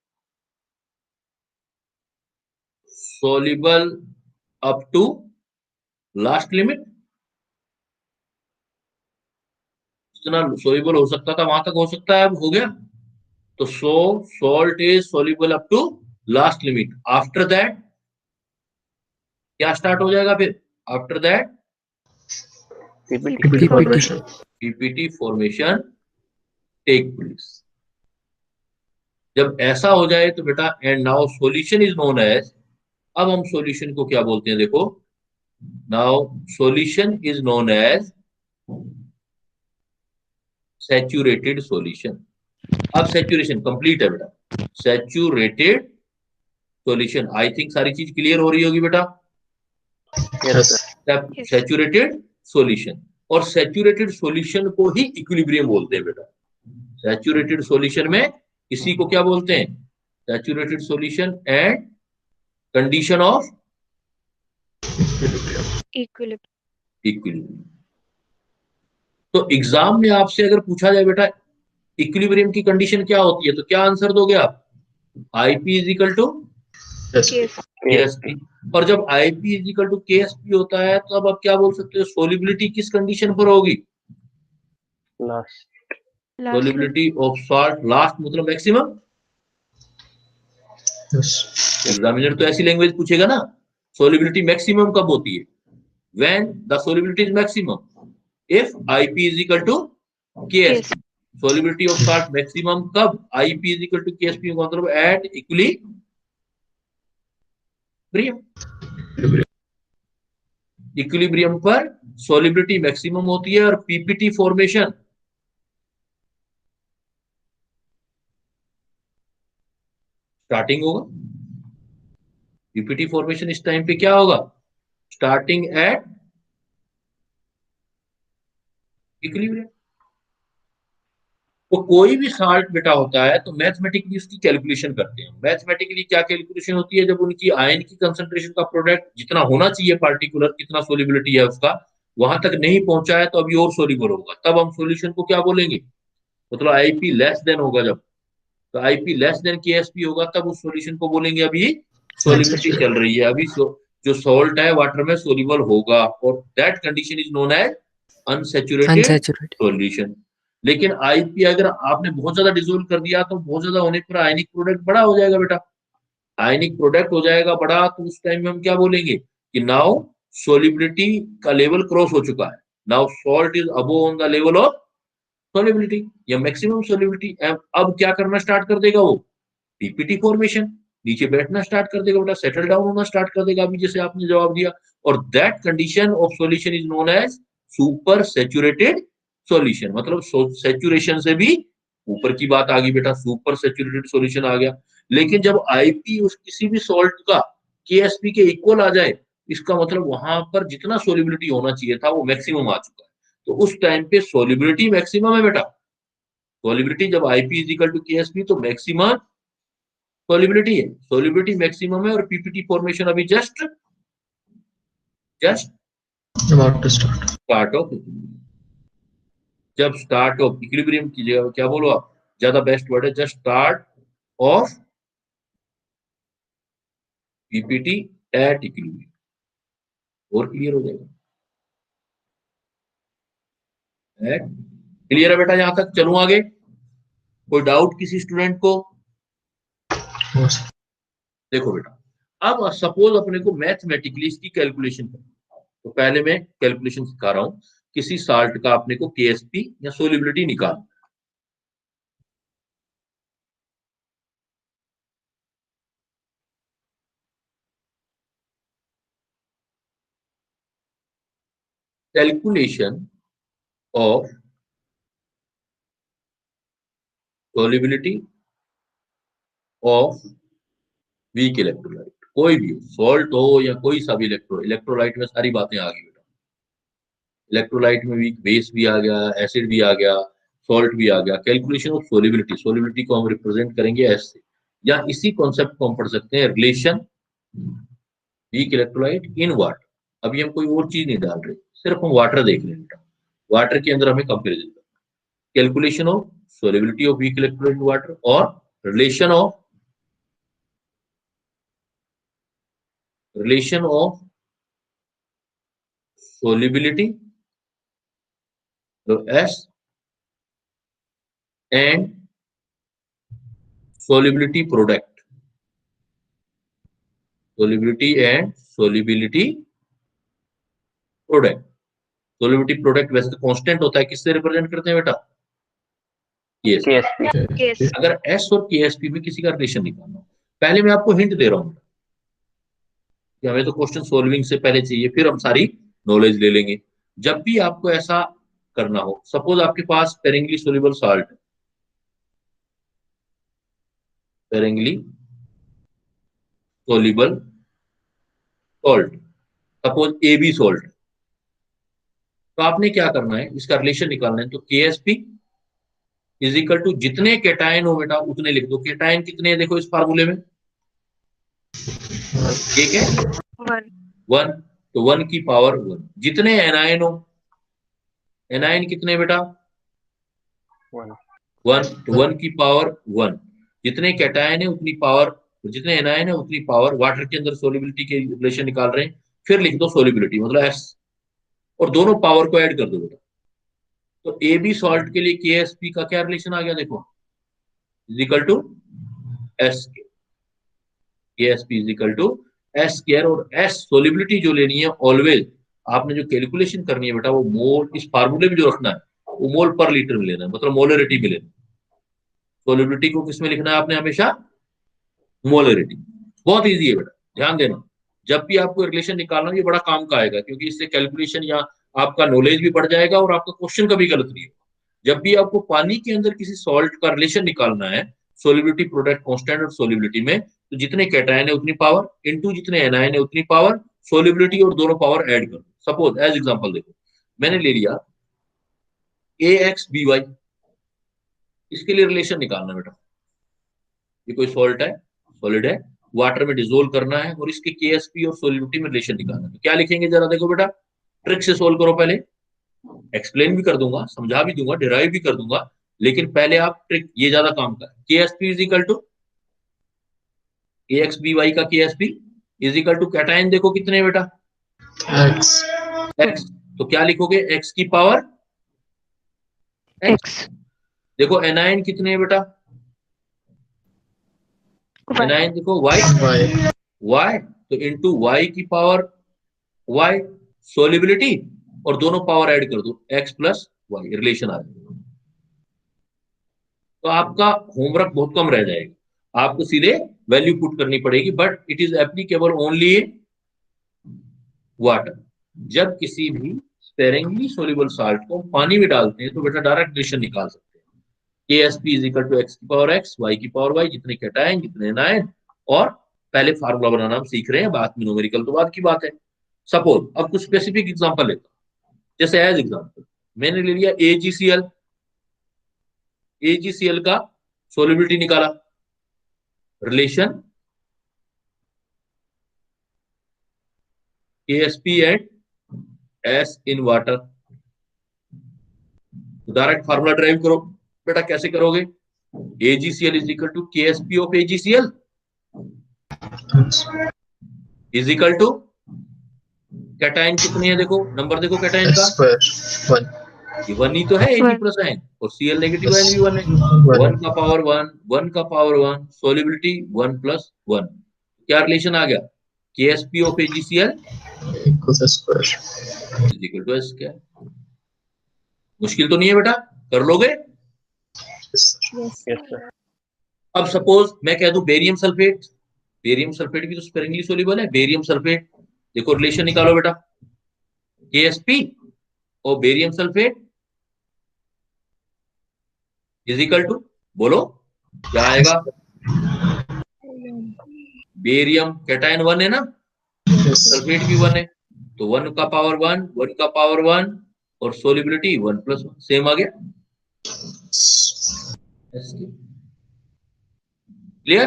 soluble up to last limit, जितना soluble हो सकता था वहां तक हो सकता है, अब हो गया। तो salt is soluble up to last limit, after that क्या स्टार्ट हो जाएगा फिर? After that PPT. PPT formation take place. जब ऐसा हो जाए तो बेटा and now solution is known as, अब हम सॉल्यूशन को क्या बोलते हैं देखो, now solution is known as saturated solution. अब सैचुरेशन कंप्लीट है बेटा, सैचुरेटेड सॉल्यूशन। आई थिंक सारी चीज क्लियर हो रही होगी बेटा। Yes, sir. Yes. Saturated solution, और सैचुरेटेड सॉल्यूशन को ही इक्विलिब्रियम बोलते हैं बेटा। सैचुरेटेड सॉल्यूशन में इसी को क्या बोलते हैं, saturated solution and condition of Equilibrium. Equilibrium. तो एग्जाम में आपसे अगर पूछा जाए बेटा इक्विलिब्रियम की कंडीशन क्या होती है, तो क्या आंसर दोगे आप, IP is equal to Yes. KSP. और जब IP is equal to KSP होता है तो अब आप क्या बोल सकते हो, सोलिबिलिटी किस कंडीशन पर होगी, Last. Last. Solubility of salt last मतलब मैक्सिमम। Yes. एग्जामिनर तो ऐसी लैंग्वेज पूछेगा ना, सोलिबिलिटी मैक्सिमम कब होती है, when the solubility is maximum if IP is equal to KSP. Solubility of salt maximum कब, IP is equal to KSP मतलब एट इक्विलिब्रियम। इक्विलिब्रियम पर सोलिबिलिटी मैक्सिमम होती है और पीपीटी फॉर्मेशन स्टार्टिंग होगा। पीपीटी फॉर्मेशन इस टाइम पे क्या होगा, स्टार्टिंग एट इक्विलिब्रियम। तो कोई भी साल्ट बेटा होता है तो मैथमेटिकली उसकी कैलकुलेशन करते हैं। मैथमेटिकली क्या कैलकुलेशन होती है, जब उनकी आयन की कंसंट्रेशन का प्रोडक्ट जितना होना चाहिए पार्टिकुलर, कितना सोलिबिलिटी है उसका, वहां तक नहीं पहुंचा है तो अभी और सोलिबल होगा, तब हम सॉल्यूशन को क्या बोलेंगे, मतलब आईपी लेस देन होगा जब, तो आईपी लेस देन केएसपी होगा तब उस सॉल्यूशन को बोलेंगे अभी सोलिबिलिटी चल रही है, अभी जो सॉल्ट है वाटर में सोलिबल होगा, और that condition is known as unsaturated solution. लेकिन आईपी अगर आपने बहुत ज्यादा डिसोल्व कर दिया तो बहुत ज्यादा होने पर आयनिक प्रोडक्ट बड़ा हो जाएगा बेटा, आयनिक प्रोडक्ट हो जाएगा बड़ा, तो उस टाइम में हम क्या बोलेंगे कि नाउ सोलिबिलिटी का लेवल क्रॉस हो चुका है, now salt is above on the level of solubility या मैक्सिमम सोलिबिलिटी। अब क्या करना स्टार्ट कर देगा वो, पीपीटी फॉर्मेशन, नीचे बैठना स्टार्ट कर देगा बेटा, सेटल डाउन होना स्टार्ट कर देगा, अभी जैसे आपने जवाब दिया। और that condition of solution is known as super saturated solution, मतलब सैचुरेशन से भी ऊपर की बात आ गई बेटा, सुपर सैचुरेटेड सॉल्यूशन आ गया। लेकिन जब आईपी उस किसी भी सॉल्ट का केएसपी के इक्वल आ जाए, इसका मतलब वहां पर जितना सोलिबिलिटी होना चाहिए था वो मैक्सिमम आ चुका है, तो उस टाइम पे सोलिबिलिटी मैक्सिमम है बेटा। सोलिबिलिटी जब IP is equal to KSP तो मैक्सिमम सोलिबिलिटी है, सोलिबिलिटी मैक्सिमम है, और पीपीटी फॉर्मेशन अभी just About to start. Start of, जब स्टार्ट ऑफ इक्विलिब्रियम की जगह क्या बोलो आप, ज्यादा बेस्ट वर्ड है, just start of PPT at equilibrium, और क्लियर हो जाएगा। क्लियर है बेटा, यहां तक चलूं आगे, कोई डाउट किसी स्टूडेंट को। Yes. देखो बेटा, अब सपोज अपने को मैथमेटिकली इसकी कैलकुलेशन करनी, तो पहले मैं कैलकुलेशन सिखा रहा हूं, किसी साल्ट का अपने को केएसपी या सोलिबिलिटी निकाल, calculation of solubility of weak electrolyte, कोई भी सॉल्ट हो या कोई सा भी इलेक्ट्रोलाइट में सारी बातें आ गई बेटा, इलेक्ट्रोलाइट में वीक बेस भी आ गया, एसिड भी आ गया, सॉल्ट भी आ गया। कैलकुलेशन ऑफ सोलिबिलिटी, सोलिबिलिटी को हम रिप्रेजेंट करेंगे एस से, या इसी कॉन्सेप्ट को हम पढ़ सकते हैं relation week electrolyte in water. अभी हम कोई और चीज नहीं डाल रहे, सिर्फ हम वाटर देख रहे हैं बेटा, वाटर के अंदर हमें कंपेरिजन करना, calculation of solubility of weak electrolyte in water और relation of solubility, so S and solubility product, solubility and solubility product। solubility product वैसे तो कांस्टेंट होता है, किससे रिप्रेजेंट करते हैं बेटा, KSP। KSP. KSP. अगर S और KSP में किसी का रिलेशन निकालना हो, पहले मैं आपको हिंट दे रहा हूँ कि हमें तो क्वेश्चन सोल्विंग से पहले चाहिए, फिर हम सारी नॉलेज ले लेंगे। जब भी आपको ऐसा करना हो, सपोज आपके पास sparingly soluble salt, sparingly soluble salt, suppose AB salt, तो आपने क्या करना है, इसका रिलेशन निकालना है। तो KSP इज इक्वल टू जितने केटायन हो बेटा उतने लिख दो। केटायन कितने हैं देखो इस फार्मूले में, ठीक है 1. 1, तो 1 की पावर 1। जितने एनायन हो, एनायन कितने बेटा 1. 1, तो 1 की पावर 1। जितने कैटायन है उतनी पावर, जितने एनायन है उतनी पावर। वाटर के अंदर सोल्युबिलिटी के रिलेशन निकाल रहे हैं, फिर लिख दो सोल्युबिलिटी मतलब S, और दोनों पावर को ऐड कर दो बेटा। तो AB सॉल्ट के लिए KSP का क्या रिलेशन आ गया देखो, is equal to S, KSP is equal to S square. और S सोल्युबिलिटी जो लेनी है ऑलवेज, आपने जो कैलकुलेशन करनी है बेटा वो मोल, इस फार्मूले में जो रखना है वो मोल पर लीटर में लेना है, मतलब मोलरिटी में लेना है। सोल्युबिलिटी को किसमें लिखना है आपने, हमेशा मोलरिटी। बहुत इजी है बेटा, ध्यान देना। जब भी आपको रिलेशन निकालना हो ये बड़ा काम का आएगा, क्योंकि इससे कैलकुलेशन या आपका नॉलेज भी बढ़ जाएगा और आपका क्वेश्चन कभी गलत नहीं होगा। जब भी आपको पानी के अंदर किसी सॉल्ट का रिलेशन निकालना है, सोल्युबिलिटी प्रोडक्ट कांस्टेंट और सोल्युबिलिटी में, तो जितने कैटायन है उतनी पावर इनटू जितने एनायन है उतनी पावर, सोल्युबिलिटी और दोनों पावर ऐड कर दो। सपोज एज एग्जांपल देखो, मैंने ले लिया AXBY, इसके लिए रिलेशन निकालना बेटा। ये कोई सॉल्ट है, सॉलिड है, वाटर में डिसोल्व करना है और इसके KSP और सोल्युबिलिटी में रिलेशन निकालना है। तो क्या लिखेंगे जरा देखो बेटा, ट्रिक से सोल्व करो। पहले एक्सप्लेन भी कर दूंगा, समझा भी दूंगा, डिराइव भी कर दूंगा, लेकिन पहले आप ट्रिक, ये ज्यादा काम का है। KSP is equal to AXBY का KSP is equal to cation देखो कितने हैं बेटा X. X, तो क्या लिखोगे X की पावर X. देखो एनायन कितने हैं बेटा, 1. एनायन देखो Y, Y. Y तो इंटू Y की पावर Y, सोल्युबिलिटी और दोनों पावर ऐड कर दो, X प्लस Y, रिलेशन आ जाएगा। तो आपका होमवर्क बहुत कम रह जाएगा, आपको सीधे वैल्यू पुट करनी पड़ेगी, but it is applicable only water. जब किसी भी स्पेरिंगली सोल्यूबल साल्ट को पानी में डालते हैं तो बेटा डायरेक्ट रिलेशन निकाल सकते हैं। KSP is equal to X की पावर X, Y की पावर Y, जितने कैटायन जितने एनायन, और पहले फार्मूला बनाना हम सीख रहे हैं, बाद में न्यूमेरिकल तो बाद की बात है। सपोज अब कुछ स्पेसिफिक एग्जांपल लेता हूं, जैसे एज एग्जांपल मैंने ले लिया AgCl, AgCl का सोल्युबिलिटी निकाला, relation KSP and S in water. Direct formula derive करो बेटा, कैसे करोगे, AgCl is equal to KSP of AgCl is equal to, cation कितने हैं देखो, नंबर देखो कैटायन S का, square. 1. ये 1 ही तो है, Ag 1. प्लस आयन, और Cl नेगेटिव आयन भी 1 है। 1. 1 का पावर 1, 1 का पावर 1, सोल्युबिलिटी 1 प्लस 1, क्या रिलेशन आ गया, KSP of AgCl Equals S square. Is equal to S। क्या मुश्किल तो नहीं है बेटा, कर लोगे। Yes, sir. Yes. Yes, sir. अब सपोज मैं कह दूं बेरियम सल्फेट, बेरियम सल्फेट भी तो स्पेरिंगली सोल्यूबल है। बेरियम सल्फेट देखो रिलेशन निकालो बेटा, KSP और barium sulphate is equal to, बोलो क्या आएगा, बेरियम कैटायन 1 है ना, Yes. सल्फेट भी 1 है, तो 1 का पावर 1, 1 का पावर 1 और सोल्युबिलिटी 1 प्लस 1, सेम आ गया। क्लियर।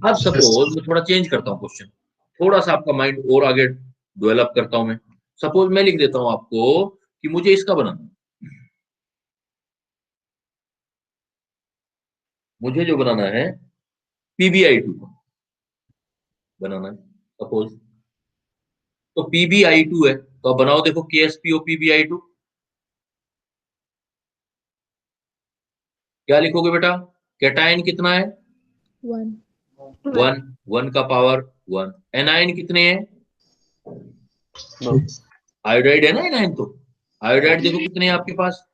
अब सपोज मैं थोड़ा चेंज करता हूं क्वेश्चन, थोड़ा सा आपका माइंड और आगे डेवलप करता हूं मैं। सपोज मैं लिख देता हूं आपको कि मुझे इसका बनाना, मुझे जो बनाना है PbI2 बनाना है सपोज, तो PbI2 है, तो अब बनाओ देखो KSP और PbI2, क्या लिखोगे बेटा, कैटायन कितना है 1. 1, 1 का पावर 1, एनायन कितने हैं, आयोडाइड है ना एनायन, तो आयोडाइड देखो कितने हैं आपके पास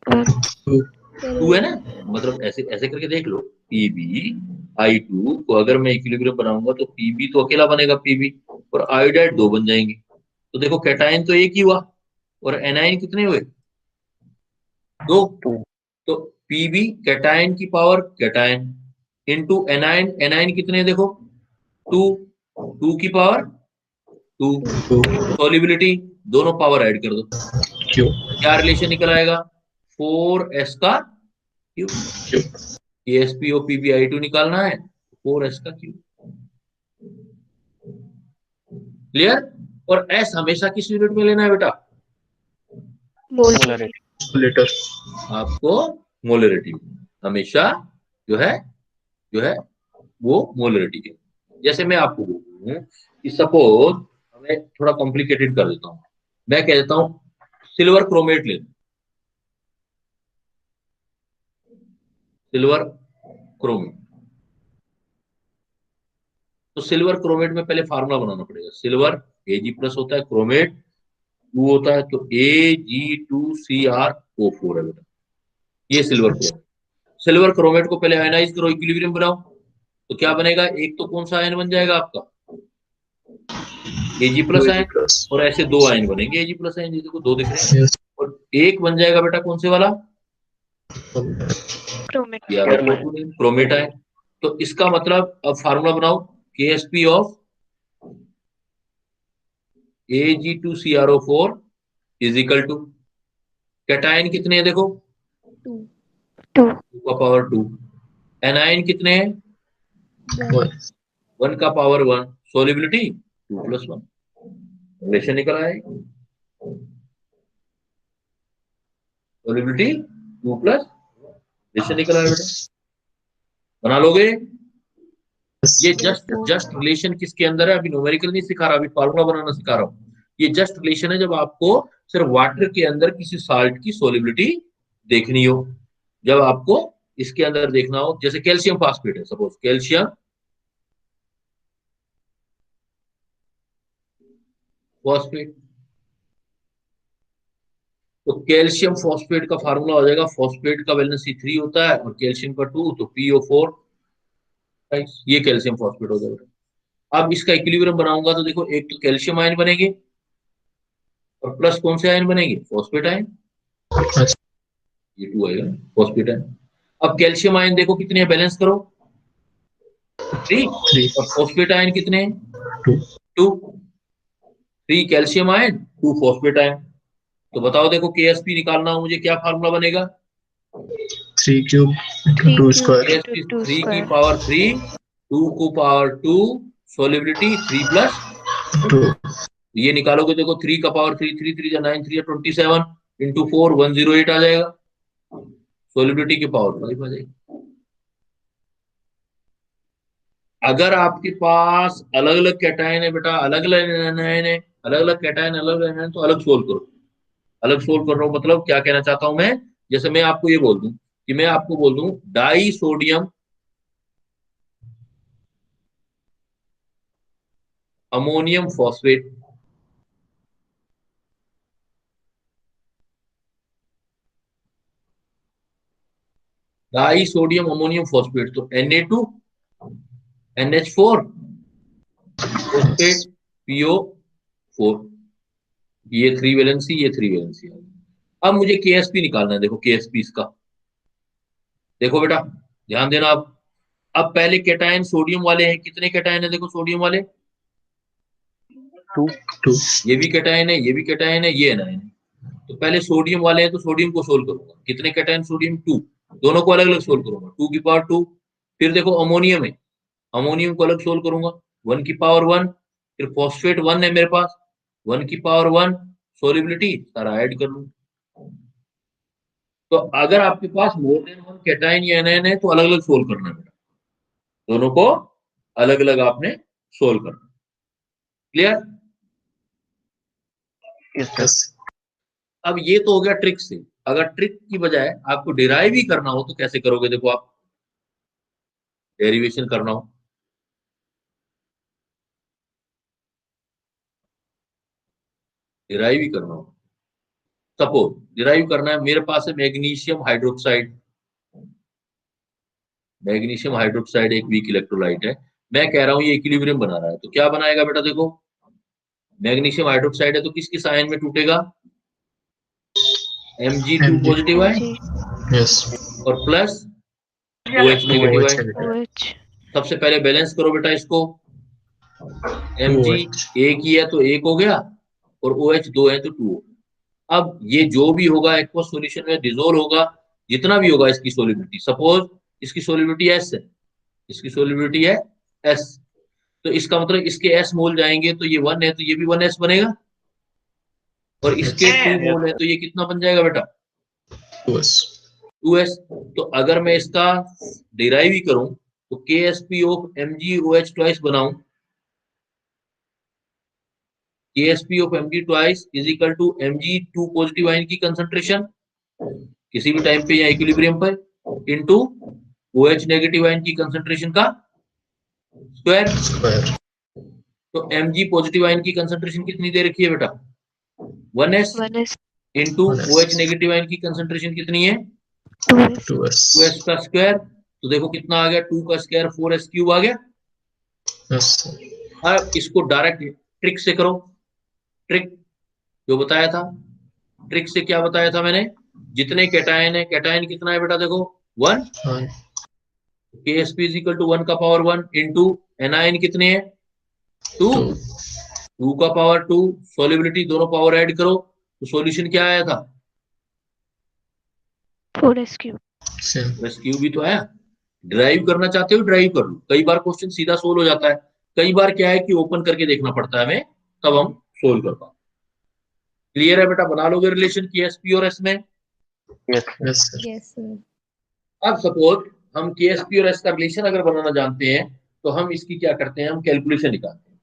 टू है ना, मतलब ऐसे ऐसे करके देख लो, PbI2 को अगर मैं इक्विलिब्रियम बनाऊंगा तो Pb तो अकेला बनेगा Pb, और आयोडाइड दो बन जाएंगे। तो देखो कैटायन तो एक ही हुआ, और एनायन कितने हुए, दो। Two. तो Pb कैटायन की power cation into anion, anion कितने हैं देखो, टू, टू की पावर टू। सॉल्युबिलिटी दोनों पावर ऐड कर दो, Q. क्या रिलेशन निकल आएगा, 4s का क्यूब। Q. AsPO PbI2 निकालना है, 4s का क्यूब। क्लियर। और s हमेशा किस यूनिट में लेना है बेटा, मोल Molarity. Liter. आपको मोलरिटी हमेशा जो है वो मोलरिटी है। जैसे मैं आपको बोलूं कि सपोज, मैं थोड़ा कॉम्प्लिकेटेड कर देता हूं, मैं कह देता हूं सिल्वर क्रोमेट ले, सिल्वर क्रोमेट। तो सिल्वर क्रोमेट में पहले फार्मूला बनाना पड़ेगा, सिल्वर Ag+ होता है, क्रोमेट 2 होता है, तो Ag2Cr O4 है बेटा, ये सिल्वर क्रोमेट। सिल्वर क्रोमेट को पहले आयनाइज करो, इक्विलिब्रियम बनाओ, तो क्या बनेगा, एक तो कौन सा आयन बन जाएगा आपका, Ag+ आयन, Plus. और ऐसे दो आयन बनेंगे Ag+ आयन, जिसको दो दिख रहे हैं, Yes. और एक बन जाएगा बेटा कौन से वाला, क्रोमेट क्रोमेट आयन। तो इसका मतलब अब फार्मूला बनाओ, KsP of Ag2CrO4 is equal to, cation कितने हैं देखो, टू 2 का पावर 2, एनायन कितने हैं, 1. 1 का पावर 1, सोलिबिलिटी 2+1, रिलेशन निकल आए, सोलिबिलिटी 2+, रिलेशन निकल आया बेटा, बना लोगे। ये जस्ट रिलेशन किसके अंदर है, अभी न्यूमेरिकल नहीं सिखा रहा, अभी फार्मूला बनाना सिखा रहा हूँ। ये जस्ट रिलेशन है जब आपको सिर्फ वाटर के अंदर किसी साल्ट की सोलिबिलिटी देखनी हो, जब आपको इसके अंदर देखना हो, जैसे कैल्शियम फास्फेट है, सपोज कैल्शियम फॉस्फेट, तो कैल्शियम फॉस्फेट का फार्मूला हो जाएगा, फॉस्फेट का वैलेंसी 3 होता है और कैल्शियम का 2, तो PO4, ये कैल्शियम फॉस्फेट हो जाएगा। अब इसका इक्विलिब्रियम बनाऊंगा तो देखो, एक तो कैल्शियम आयन बनेंगे, और प्लस कौन से आयन बनेंगे, फॉस्फेट आयन, ये 2 आएगा फॉस्फेट आयन। अब कैल्शियम आयन देखो कितने हैं, बैलेंस करो, 3, 3. और फॉस्फेट आयन कितने हैं, 2. 2, 3 कैल्शियम आयन 2 फॉस्फेट आयन। तो बताओ देखो KsP निकालना हो मुझे, क्या फार्मूला बनेगा, 3 cube. 2 square. KsP 3 की पावर 3, 2 को पावर 2, सोलिबिलिटी 3+, 2. ये निकालोगे देखो, 3 का पावर 3, 3 3 9, 3 27 इंटू 4 108 आ जाएगा, सोलिबिलिटी की पावर 5 आ जाएगी। अगर आपके पास अलग अलग कैटायन है बेटा, अलग अलग एनायन है, अलग अलग कैटायन अलग अलग एनायन, तो अलग सोल्व करो। अलग सोल्व कर रहा हूं मतलब क्या कहना चाहता हूं मैं, जैसे मैं आपको ये बोल दूं कि मैं आपको बोल दूं die sodium ammonium phosphate, die sodium ammonium phosphate, तो Na2 NH4 फॉस्फेट PO4, ये 3 वैलेंसी, ये 3 वैलेंसी। अब मुझे KsP निकालना है, देखो KsP इसका, देखो बेटा ध्यान देना। अब पहले कैटायन सोडियम वाले हैं, कितने कैटायन है देखो सोडियम वाले, 2. 2. ये भी कैटायन है, ये भी कैटायन है, ये एनायन है। तो पहले सोडियम वाले हैं तो सोडियम को सोल्व करूंगा, कितने कैटायन सोडियम 2, दोनों को अलग अलग सोल्व करूंगा, 2 की पावर 2। फिर देखो अमोनियम है, अमोनियम को अलग सोल्व करूंगा, 1 की पावर 1। फिर फॉस्फेट 1 है मेरे पास, 1 की पावर 1, सोलिबिलिटी सारा ऐड कर लूं। तो अगर आपके पास मोर देन 1 कैटायन या एनायन है तो अलग अलग सोल्व करना है बेटा, दोनों को अलग अलग आपने सोल्व करना। क्लियर। Yes, sir. Yes. अब ये तो हो गया ट्रिक से, अगर ट्रिक की बजाय आपको डिराइव ही करना हो तो कैसे करोगे, देखो आप डेरिवेशन करना हो, डिराइव ही करना हो, सपोज डिराइव करना है, मेरे पास है मैग्नीशियम हाइड्रोक्साइड। मैग्नीशियम हाइड्रोक्साइड एक वीक इलेक्ट्रोलाइट है, मैं कह रहा हूं ये इक्विलिब्रियम बना रहा है, तो क्या बनाएगा बेटा? देखो मैग्नीशियम हाइड्रोक्साइड है तो किस किस आयन में टूटेगा? Mg2 positive ion Yes. और plus OH negative OH ion. negative. OH सबसे पहले बैलेंस करो बेटा इसको। Mg OH. एक ही है तो एक हो गया और OH दो है तो 2 हो गया। अब ये जो भी होगा एक्वस सॉल्यूशन में डिसोल्व होगा, जितना भी होगा इसकी सोलिबिलिटी, सपोज इसकी सोलिबिलिटी S है, इसकी सोलिबिलिटी है S, तो इसका मतलब इसके S मोल जाएंगे तो ये 1 है तो ये भी 1S बनेगा, और इसके 2 मोल है तो ये कितना बन जाएगा बेटा? 2S. 2S। तो अगर मैं इसका डिराइव ही करूं तो KSP ऑफ MgOH ट्वाइस बनाऊं, KSP of Mg twice is equal to Mg2 positive ion की कंसंट्रेशन किसी भी टाइम पे या इक्विलिब्रियम पर इनटू OH नेगेटिव आयन की कंसंट्रेशन का स्क्वायर। Square. तो Mg पॉजिटिव आयन की कंसंट्रेशन कितनी दे रखी है बेटा? 1S 1s into 1S. OH negative ion की कंसंट्रेशन कितनी है? 2s 2S. 2S का स्क्वायर। तो देखो कितना आ गया, 2 का स्क्वायर 4S क्यूब आ गया। Yes. अब इसको डायरेक्ट ट्रिक से करो, ट्रिक जो बताया था, ट्रिक से क्या बताया था मैंने? जितने कैटायन है, कैटायन कितना है बेटा? देखो 1, One. KSP is equal to 1 का पावर 1 इनटू एनायन कितने हैं? 2, 2. 2 का पावर 2, सॉल्युबिलिटी दोनों पावर ऐड करो तो सॉल्यूशन क्या आया था? 4s cube Same. Bus queue भी तो आया। ड्राइव करना चाहते हो ड्राइव कर लो, कई बार क्वेश्चन सीधा सोल्व हो जाता है, कई बार क्या है कि ओपन करके देखना पड़ता है हमें, तब हम सोल्व कर पाते। क्लियर है बेटा? बना लोगे रिलेशन KSP और S में? Yes. Yes, sir. yes sir अब सपोज हम KSP और S का रिलेशन अगर बनाना जानते हैं तो हम इसकी क्या करते हैं? हम कैलकुलेशन निकालते हैं,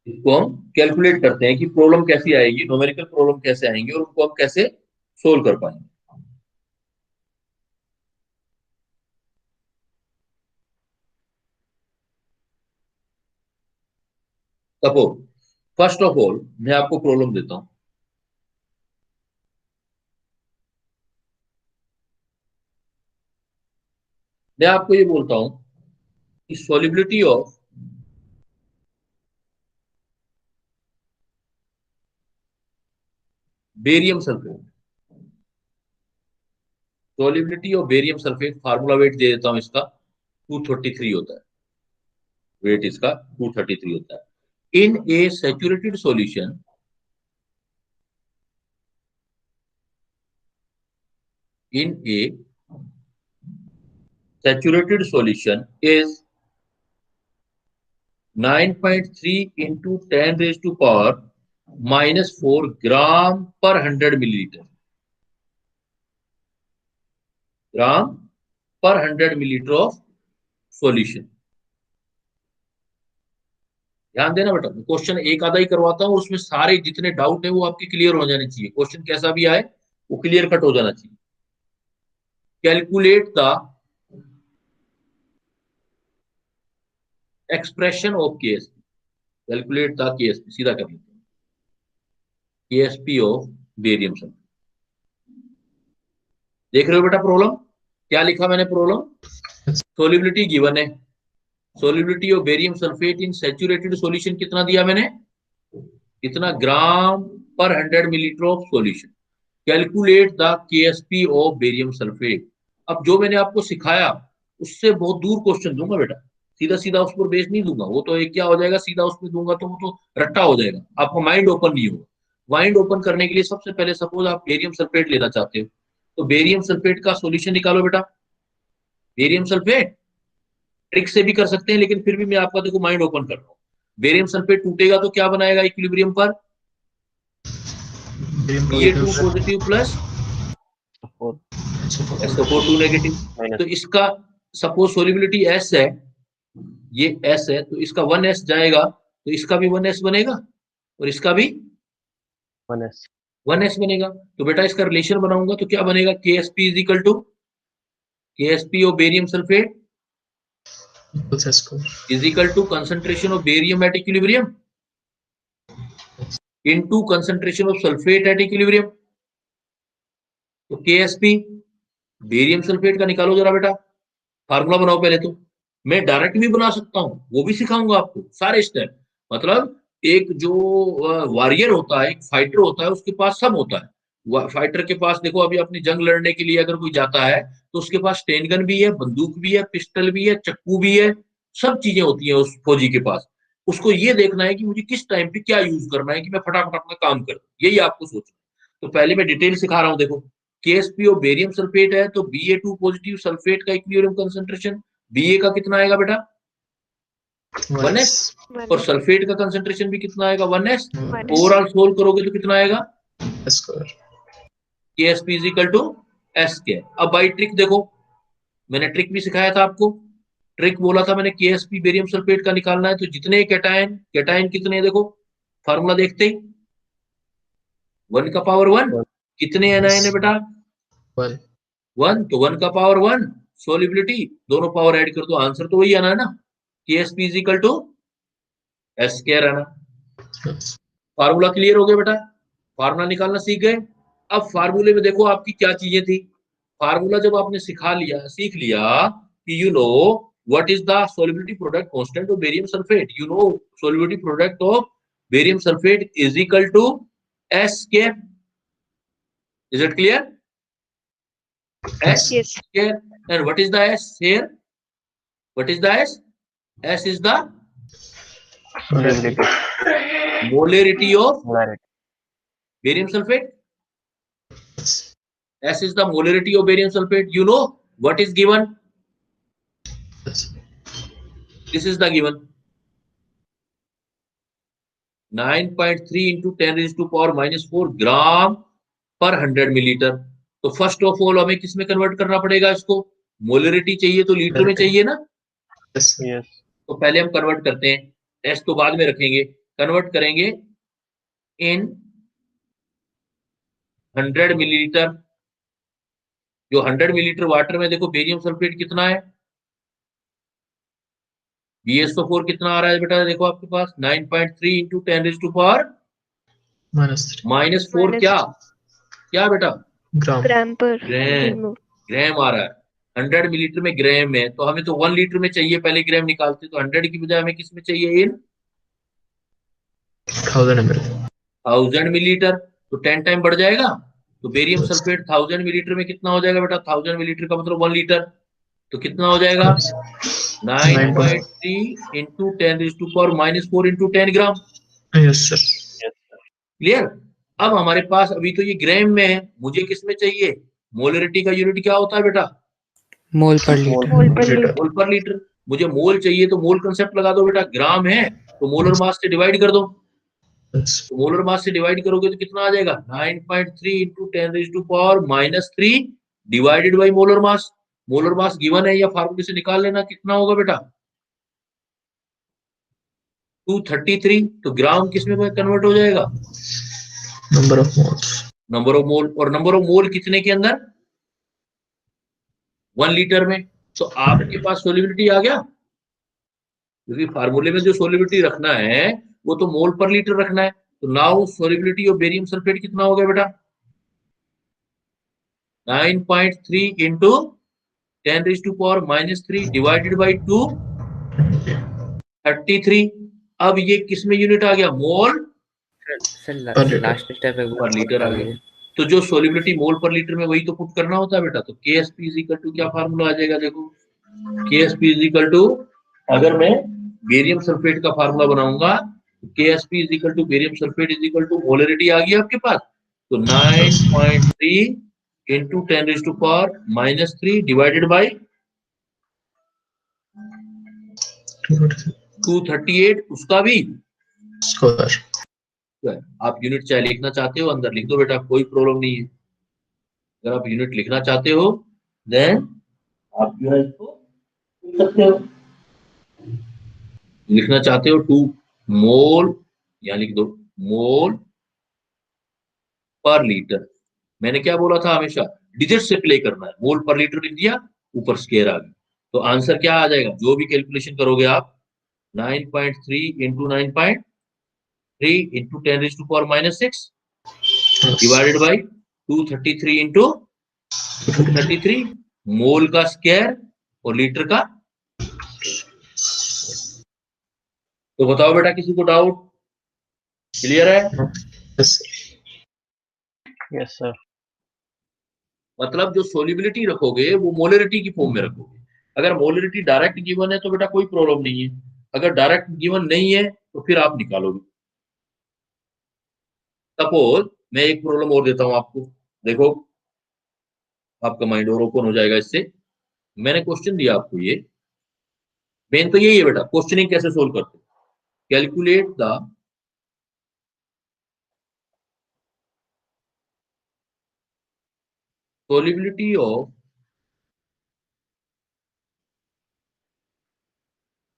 इसको हम कैलकुलेट करते हैं कि प्रॉब्लम कैसी आएगी, न्यूमेरिकल प्रॉब्लम कैसे आएंगे और उनको हम कैसे सोल्व कर पाएंगे। सपोज फर्स्ट ऑफ ऑल मैं आपको प्रॉब्लम देता हूं, मैं आपको ये बोलता हूं कि solubility of barium sulphate, solubility of barium sulphate, formula weight दे देता हूं इसका 233 होता है, वेट इसका 233 होता है in a saturated solution, in a saturated solution is 9.3 into 10 raised to power minus 4 gram per 100 milliliter, gram per 100 milliliter of solution। ध्यान देना बेटा, क्वेश्चन एक आधा ही करवाता हूं, उसमें सारे जितने डाउट है वो आपके क्लियर हो जाने चाहिए, क्वेश्चन कैसा भी आए वो क्लियर कट हो जाना चाहिए। Calculate the expression of KSP, calculate the KSP, सीधा कर लेते हैं, KSP ऑफ बेरियम सल्फेट। देख रहे हो बेटा प्रॉब्लम क्या लिखा मैंने? प्रॉब्लम सोल्युबिलिटी गिवन है, solubility of barium sulphate in saturated solution कितना दिया मैंने? इतना ग्राम पर 100 millilitre of solution. Calculate the KSP of barium sulphate. अब जो मैंने आपको सिखाया उससे बहुत दूर क्वेश्चन दूंगा बेटा, सीधा सीधा उस पर बेस नहीं दूंगा, वो तो एक क्या हो जाएगा, सीधा उसमें दूंगा तो वो तो रट्टा हो जाएगा, आपका माइंड ओपन नहीं होगा। माइंड ओपन करने के लिए सबसे पहले सपोज आप बेरियम सल्फेट लेना चाहते हो तो बेरियम सल्फेट का सॉल्यूशन निकालो बेटा। बेरियम सल्फेट ट्रिक से भी कर सकते हैं, लेकिन फिर भी मैं आपका देखो माइंड ओपन कर रहा हूँ। बेरियम सल्फेट टूटेगा तो क्या बनाएगा इक्विलिब्रियम पर? Ba2 positive plus SO4 negative. तो इसका सपोज सोल्युबिलिटी S है, ये S है तो इसका 1S जाएगा तो इसका भी 1S बनेगा और इसका भी 1s 1S बनेगा। तो बेटा इसका रिलेशन बनाऊंगा तो क्या बनेगा? KSP is equal to KSP of barium sulphate is equal to concentration of barium at equilibrium into concentration of sulphate at equilibrium. तो KSP बेरियम सल्फेट का निकालो जरा बेटा, फार्मूला बनाओ पहले। तो मैं डायरेक्ट भी बना सकता हूँ, वो भी सिखाऊंगा आपको सारे स्टेप। मतलब एक जो वॉरियर होता है, एक फाइटर होता है, उसके पास सब होता है। फाइटर के पास देखो, अभी अपनी जंग लड़ने के लिए अगर कोई जाता है तो उसके पास स्टेन गन भी है, बंदूक भी है, पिस्टल भी है, चक्कू भी है, सब चीजें होती हैं उस फौजी के पास। उसको ये देखना है कि मुझे किस टाइम पे क्या यूज करना है कि मैं फटाफट अपना काम कर, यही आपको सोचना है। तो पहले मैं डिटेल सिखा रहा हूँ। देखो, KSPO बेरियम सल्फेट है तो Ba2 पॉजिटिव सल्फेट का इक्विलिब्रियम कंसंट्रेशन Ba का कितना आएगा बेटा? 1s। और सल्फेट का कंसंट्रेशन भी कितना आएगा? 1s। ओवरऑल सोल्व करोगे तो कितना आएगा? Square. KSP is equal to S²। अब भाई ट्रिक देखो, मैंने ट्रिक भी सिखाया था आपको। ट्रिक बोला था मैंने, KSP बेरियम सल्फेट का निकालना है तो जितने कैटायन, कैटायन कितने, देखो फार्मूला देखते ही 1 का पावर 1, कितने एनायन है बेटा? 1। तो 1 का पावर 1 सोलिबिलिटी, दोनों पावर ऐड कर दो, आंसर तो वही आना है ना, KSP is equal to S² आना। फार्मूला क्लियर हो गया बेटा? फार्मूला निकालना सीख गए? अब फार्मूले में देखो आपकी क्या चीजें थी। फार्मूला जब आपने सिखा लिया, सीख लिया कि you know what is the solubility product constant of barium sulphate, you know solubility product of barium sulphate is equal to S²। Is it clear? S Yes. here, and what is the S here? What is the S? S is the Solubility. molarity of Molarity. barium sulfate. S is the molarity of barium sulfate. You know what is given? This is the given 9.3 into 10 raised to power minus 4 ग्राम पर 100 millilitre. तो first of all हमें किस में convert करना पड़ेगा इसको? Molarity चाहिए तो लीटर में चाहिए ना। Yes. तो पहले हम कन्वर्ट करते हैं, एस तो बाद में रखेंगे, कन्वर्ट करेंगे इन 100 मिलीलीटर। जो 100 मिलीलीटर वाटर में देखो बेरियम सल्फेट कितना है, BSO4 कितना आ रहा है बेटा? देखो आपके पास 9.3 इंटू 10 रेज़ टू पावर -4 क्या क्या बेटा? ग्राम पर ग्राम। ग्राम आ रहा है 100 मिलीलीटर में, ग्राम है। तो हमें तो 1 लीटर में चाहिए, पहले ग्राम निकालते, तो 100 की बजाय हमें किस में चाहिए? इन 1000 मिलीलीटर। तो 10 टाइम बढ़ जाएगा। तो बेरियम सल्फेट 1000 मिलीलीटर में कितना हो जाएगा बेटा? 1000 मिलीलीटर का मतलब 1 लीटर। तो कितना हो जाएगा? 9.3 into 10 raise to power -4 into 10 gram. Yes sir. Clear? अब हमारे पास अभी तो ये ग्राम में है, मुझे किस में चाहिए? मोलरिटी का यूनिट क्या होता है बेटा? मोल पर लीटर। मोल पर लीटर। मोल पर लीटर। मुझे मोल चाहिए तो मोल कंसेप्ट लगा दो बेटा, ग्राम है तो मोलर मास से डिवाइड कर दो। तो मोलर मास से डिवाइड करोगे तो कितना आ जाएगा? 9.3 into 10 raise to power -3 divided by molar mass. Molar mass given है या फार्मूले से निकाल लेना, कितना होगा बेटा? 233। तो ग्राम किस में कन्वर्ट हो जाएगा? Number of moles. Number of मोल। और नंबर ऑफ मोल कितने के अंदर? 1 लीटर में। तो आपके पास सोलिबिलिटी आ गया, क्योंकि फार्मूले में जो सोलिबिलिटी रखना है वो तो मोल पर लीटर रखना है। तो now solubility of barium sulphate कितना हो गया बेटा? 9.3 into 10 raise to power -3 divided by 2 33। अब ये किस में यूनिट आ गया? मोल सर लास्ट स्टेप है पर लीटर आ गया। तो जो सोलिबिलिटी मोल पर लीटर में वही तो पुट करना होता है बेटा। तो KSP इज इक्वल टू क्या फार्मूला आ जाएगा? देखो KSP इज इक्वल टू, अगर मैं बेरियम सल्फेट का फार्मूला बनाऊंगा तो KSP is equal to barium sulphate is equal to molarity आ गई आपके पास। तो 9.3 into 10 raise to power -3 divided by 238, उसका भी स्क्वायर। आप यूनिट चाहे लिखना चाहते हो अंदर लिख दो बेटा, कोई प्रॉब्लम नहीं है। अगर आप यूनिट लिखना चाहते हो देन आप जो है इसको लिख सकते हो। लिखना चाहते हो 2 मोल, या लिख दो मोल पर लीटर। मैंने क्या बोला था? हमेशा डिजिट से प्ले करना है। मोल पर लीटर लिख दिया, ऊपर स्क्वायर आ गया, तो आंसर क्या आ जाएगा? जो भी कैलकुलेशन करोगे आप 9.3 into 9. 3 into 10 raised to power minus 6 Yes. divided by 233 into 233 मोल का स्क्वायर और लीटर का। तो बताओ बेटा, किसी को डाउट? क्लियर है? Yes, sir. Yes, sir. मतलब जो सोलिबिलिटी रखोगे वो मोलरिटी की फॉर्म में रखोगे। अगर मोलरिटी डायरेक्ट गिवन है तो बेटा कोई प्रॉब्लम नहीं है, अगर डायरेक्ट गिवन नहीं है तो फिर आप निकालोगे। सपोज मैं एक प्रॉब्लम और देता हूं आपको, देखो आपका माइंड और ओपन हो जाएगा इससे। मैंने क्वेश्चन दिया आपको, ये मेन तो यही है बेटा, क्वेश्चनिंग कैसे सोल्व करते। Calculate the solubility of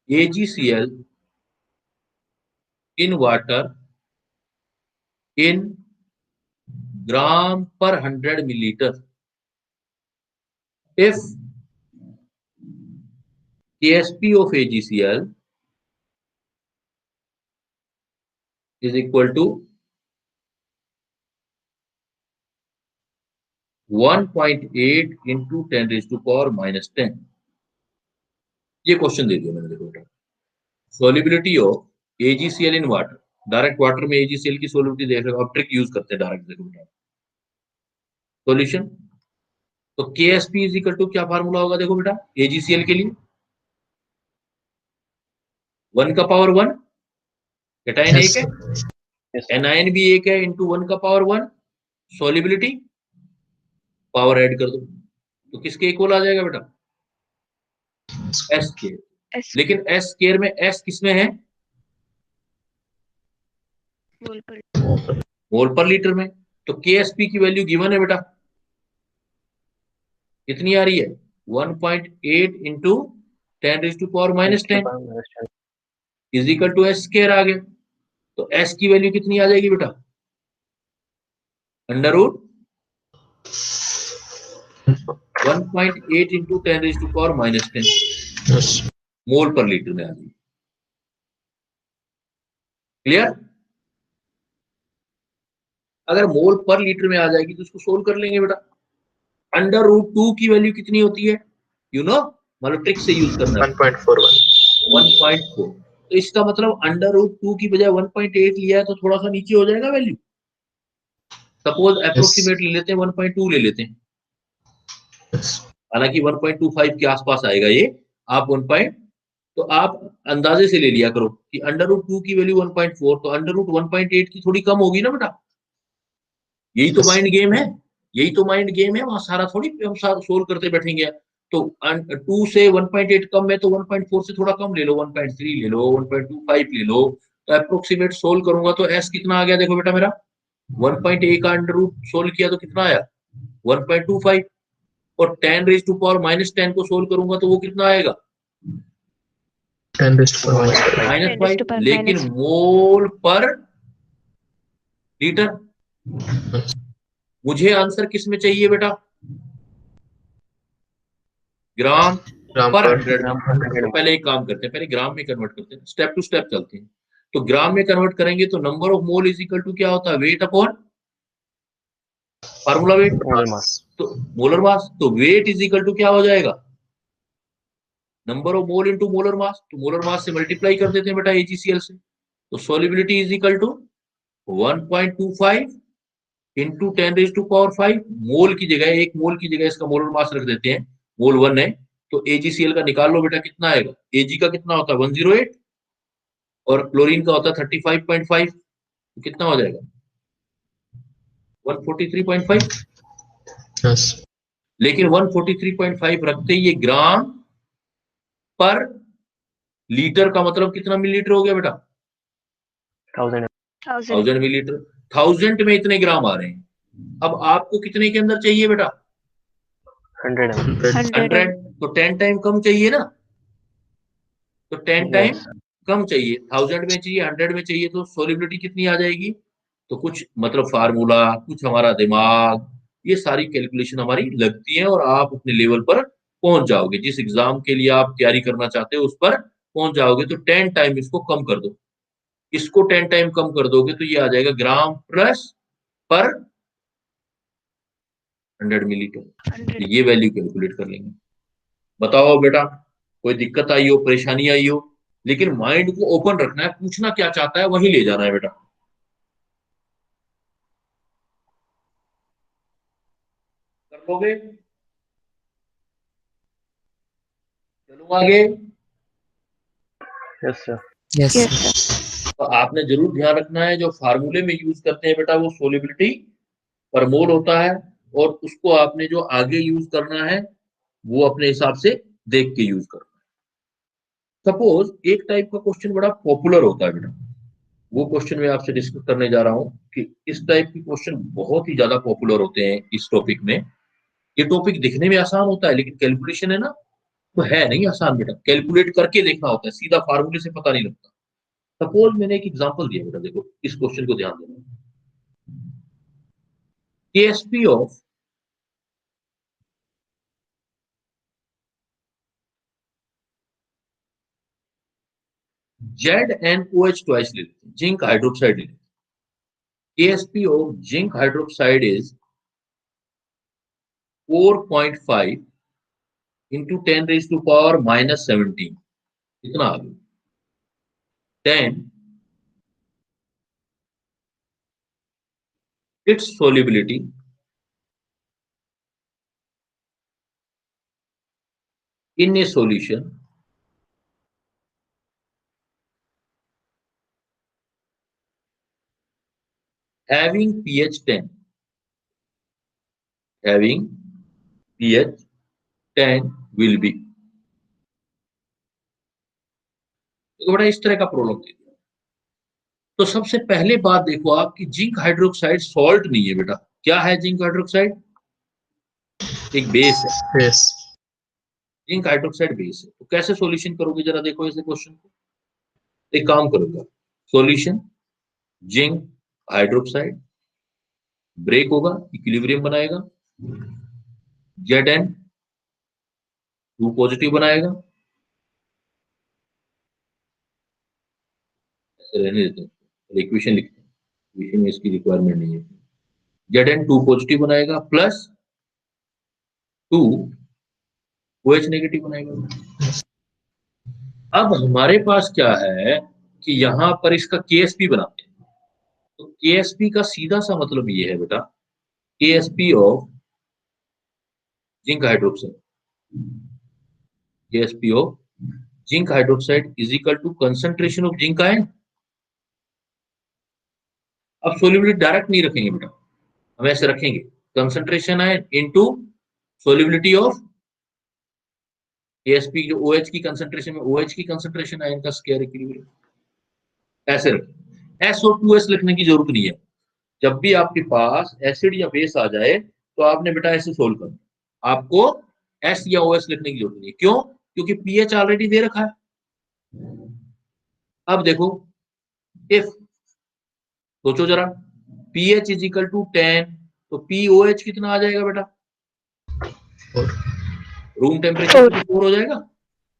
AgCl in water in gram per 100 milliliter if KSP of AgCl is equal to 1.8 into 10 raised to power minus 10। ये क्वेश्चन दे दिया मैंने, देखो बेटा, solubility of AgCl in water, direct water में AgCl की solubility देख रहे हो, आप ट्रिक यूज करते हैं डायरेक्ट, देखो बेटा सॉल्यूशन। तो KSP इज इक्वल टू क्या फार्मूला होगा, देखो बेटा AgCl के लिए 1 का पावर 1, कैटायन Yes, 1 है, sir. Yes, sir. एनायन भी 1 है, इंटू 1 का पावर 1, सॉल्युबिलिटी पावर ऐड कर दो तो किसके इक्वल आ जाएगा बेटा, एस स्क्वायर। S लेकिन एस स्क्वायर में एस किसमें है, मोल पर मोल पर लीटर में। तो केएसपी की वैल्यू गिवन है बेटा, कितनी आ रही है, 1.8 into 10 raise to power minus 10 is equal to S square आ गया। तो एस की वैल्यू कितनी आ जाएगी बेटा, under root 1.8 into 10 raise to power minus 10 Yes. Mole per litre में आ जाएगी। क्लियर? अगर मोल पर लीटर में आ जाएगी तो इसको सोल्व कर लेंगे बेटा। अंडर रूट 2 की वैल्यू कितनी होती है, यू नो, मतलब ट्रिक से यूज करना है 1.41. 1.4। तो इसका मतलब अंडर रूट 2 की बजाय 1.8 लिया है तो थोड़ा सा नीचे हो जाएगा वैल्यू। सपोज अप्रोक्सीमेट ले लेते हैं 1.2 ले लेते हैं, Yes. हालांकि 1.25 के आसपास आएगा ये, आप 1. तो आप अंदाजे से ले लिया करो कि अंडर रूट 2 की वैल्यू 1.4, तो अंडर रूट 1.8 की थोड़ी कम होगी ना बेटा। यही तो Yes. माइंड गेम है, यही तो माइंड गेम है, वहां सारा थोड़ी हम सोल्व करते बैठेंगे। तो 2 से 1.8 कम है तो 1.4 से थोड़ा कम ले लो, 1.3 ले लो, 1.25 ले लो। तो अप्रोक्सीमेट सोल्व करूंगा तो एस कितना आ गया, देखो बेटा मेरा 1.8 का अंडर रूट सोल्व किया तो कितना आया 1.25, और 10 रेज़ टू पावर माइनस 10 को सोल्व करूंगा तो वो कितना आएगा 10 raised to power minus 5. Minus 10 raised to 5, power लेकिन minus- मोल पर लीटर। मुझे आंसर किस में चाहिए बेटा, ग्राम Gram पर per 100। तो पहले एक काम करते हैं, पहले ग्राम में कन्वर्ट करते हैं, स्टेप टू स्टेप चलते हैं। तो ग्राम में कन्वर्ट करेंगे तो number of mole is equal to क्या होता है, वेट अपॉन फार्मूला वेट, तो मोलर मास। तो वेट इज इक्वल टू क्या हो जाएगा, number of mole into molar mass. तो मोलर मास से मल्टीप्लाई कर देते हैं बेटा AgCl से। तो solubility is equal to 1.25 into 10 raise to power 5, mole की जगह, एक मोल की जगह इसका मोलर मास रख देते हैं, मोल 1 है। तो AgCl का निकाल लो बेटा, कितना आएगा, Ag का कितना होता है 108 और क्लोरीन का होता है 35.5, तो कितना हो जाएगा 143.5। Yes. लेकिन 143.5 रखते ही ये ग्राम पर लीटर का मतलब कितना मिलीलीटर हो गया बेटा, 1000. 1000 मिलीलीटर। 1000 में इतने ग्राम आ रहे हैं। अब आपको कितने के अंदर चाहिए बेटा 100. 100, तो 10 टाइम कम चाहिए ना, तो 10 टाइम Yes. कम चाहिए, 1000 में चाहिए 100 में चाहिए, तो सोलिबिलिटी कितनी आ जाएगी। तो कुछ मतलब फार्मूला, कुछ हमारा दिमाग, ये सारी कैलकुलेशन हमारी लगती है और आप अपने लेवल पर पहुंच जाओगे, जिस एग्जाम के लिए आप तैयारी करना चाहते हो उस पर पहुंच जाओगे। तो 10 टाइम इसको कम कर दो, इसको 10 टाइम कम कर दोगे तो ये आ जाएगा ग्राम प्लस पर 100 मिलीलीटर। 100. ये वैल्यू कैलकुलेट कर लेंगे। बताओ बेटा, कोई दिक्कत आई हो, परेशानी आई हो, लेकिन माइंड को ओपन रखना है, पूछना क्या चाहता है वही ले जाना है बेटा। कर लोगे? चलो आगे। Yes, sir. Yes. Yes, sir. तो आपने जरूर ध्यान रखना है, जो फार्मूले में यूज करते हैं बेटा वो सोलिबिलिटी पर मोल होता है, और उसको आपने जो आगे यूज करना है वो अपने हिसाब से देख के यूज करना है। सपोज एक टाइप का क्वेश्चन बड़ा पॉपुलर होता है बेटा, वो क्वेश्चन मैं आपसे डिस्कस करने जा रहा हूं कि इस टाइप के क्वेश्चन बहुत ही ज्यादा पॉपुलर होते हैं इस टॉपिक में। ये टॉपिक दिखने में आसान होता है लेकिन कैलकुलेशन है ना, तो है नहीं आसान बेटा, कैलकुलेट करके देखना होता है, सीधा फार्मूले से पता नहीं लगता। सपोज मैंने एक एग्जांपल दिया बेटा, देखो इस क्वेश्चन को ध्यान देना। KSP ऑफ ZnOH ट्वाइस ले लेते हैं, जिंक हाइड्रोक्साइड ले लेते हैं। KSP of zinc hydroxide is 4.5 into 10 raised to power minus 17, कितना आ गया? 10 its solubility in a solution having pH 10, having pH 10 will be। तो बड़ा इस तरह का प्रॉब्लम दे दिया। तो सबसे पहले बात देखो आप कि जिंक हाइड्रोक्साइड सॉल्ट नहीं है बेटा। क्या है जिंक हाइड्रोक्साइड? एक बेस है। Yes. जिंक हाइड्रोक्साइड बेस है। तो कैसे सॉल्यूशन करोगे जरा देखो इस क्वेश्चन को। एक काम करोगे, सॉल्यूशन जिंक हाइड्रोक्साइड ब्रेक होगा, इक्विलिब्रियम बनाएगा, Zn 2 पॉजिटिव बनाएगा, ऐसे रहने देते हैं, इक्वेशन लिखते हैं, इक्वेशन में इसकी रिक्वायरमेंट नहीं है। Zn 2 पॉजिटिव बनाएगा प्लस 2 OH नेगेटिव बनाएगा। अब हमारे पास क्या है कि यहां पर इसका KSP बनाते हैं। तो KSP का सीधा सा मतलब ये है बेटा, KSP of zinc hydroxide, KSP of zinc hydroxide is equal to concentration of zinc ion. अब सोल्युबिलिटी डायरेक्ट नहीं रखेंगे बेटा, हम ऐसे रखेंगे concentration ion into solubility of KSP, जो OH की कंसंट्रेशन में OH की कंसंट्रेशन आयन का स्क्वायर इक्विलिब्रियम, ऐसे रखें। SO2S लिखने की जरूरत नहीं है। जब भी आपके पास एसिड या बेस आ जाए तो आपने बेटा ऐसे सोल्व करना, आपको S या OS लिखने की जरूरत नहीं है। क्यों? क्योंकि pH ऑलरेडी दे रखा है। अब देखो इफ, सोचो जरा, pH इज इक्वल टू 10, तो POH कितना आ जाएगा बेटा? 4. रूम टेम्परेचर 4 हो जाएगा,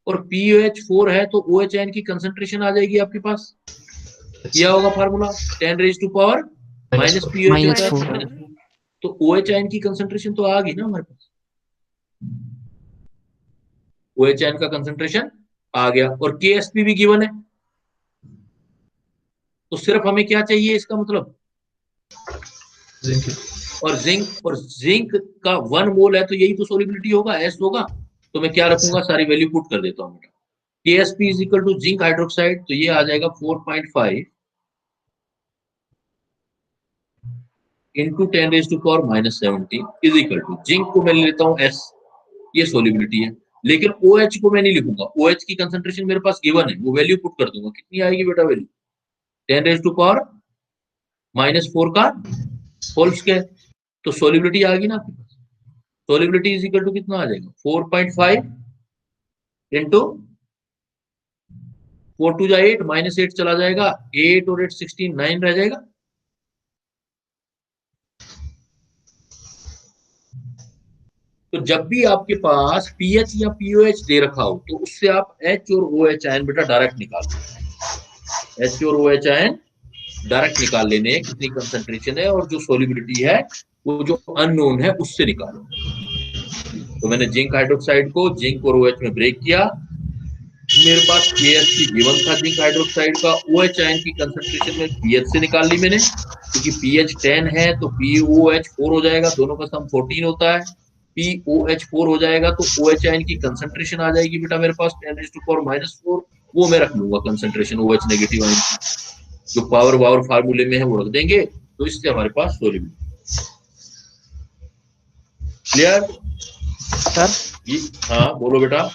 और pH 4 है तो OH आयन की कंसंट्रेशन आ जाएगी आपके पास। क्या होगा formula? 10 raise to power minus POH -4। तो OH आयन की कंसंट्रेशन तो आ गई ना हमारे पास, OH आयन का कंसंट्रेशन आ गया, और KSP भी गिवन है। तो सिर्फ हमें क्या चाहिए इसका मतलब, Zinc. और जिंक का 1 मोल है तो यही तो सोलिबिलिटी होगा, S होगा। तो मैं क्या रखूंगा, सारी वैल्यू पुट कर देता हूं बेटा। KSP is equal to zinc hydroxide, तो ये आ जाएगा 4.5 into 10 raise to power minus 17 is equal to, zinc को मैं ले लेता हूं S, ये सोलिबिलिटी है, लेकिन OH को मैं नहीं लिखूंगा। OH की कंसंट्रेशन मेरे पास गिवन है, वो वैल्यू पुट कर दूंगा। कितनी आएगी बेटा वैल्यू? 10 रेज टू पावर -4 का होल स्क्वायर। तो सोलिबिलिटी आ गई ना आपके पास। सोलिबिलिटी इज इक्वल टू कितना आ जाएगा? 4.5 इंटू 4 2 जा 8, -8 चला जाएगा, 8 और 8 16, 9 रह जाएगा। तो जब भी आपके पास pH या POH दे रखा हो तो उससे आप H और OH आयन बेटा डायरेक्ट निकाल दो। एच और ओ एच आयन डायरेक्ट निकाल लेने हैं कितनी कंसंट्रेशन है, और जो सोलिबिलिटी है वो जो अननोन है उससे निकालो। तो मैंने जिंक हाइड्रोक्साइड को जिंक और OH में ब्रेक किया, मेरे पास KSP गिवन था जिंक हाइड्रोक्साइड का, OH आयन की कंसंट्रेशन में पीएच से निकाल ली मैंने, क्योंकि पीएच 10 है तो POH 4 हो जाएगा, दोनों का सम 14 होता है, POH 4 हो जाएगा तो OH आयन की कंसंट्रेशन आ जाएगी बेटा मेरे पास 10⁻⁻⁴, वो मैं रख लूंगा कंसंट्रेशन OH नेगेटिव आयन की, जो पावर फार्मूले में है वो रख देंगे, तो इससे हमारे पास सोल्यूबिलिटी। क्लियर? सर हाँ बोलो बेटा।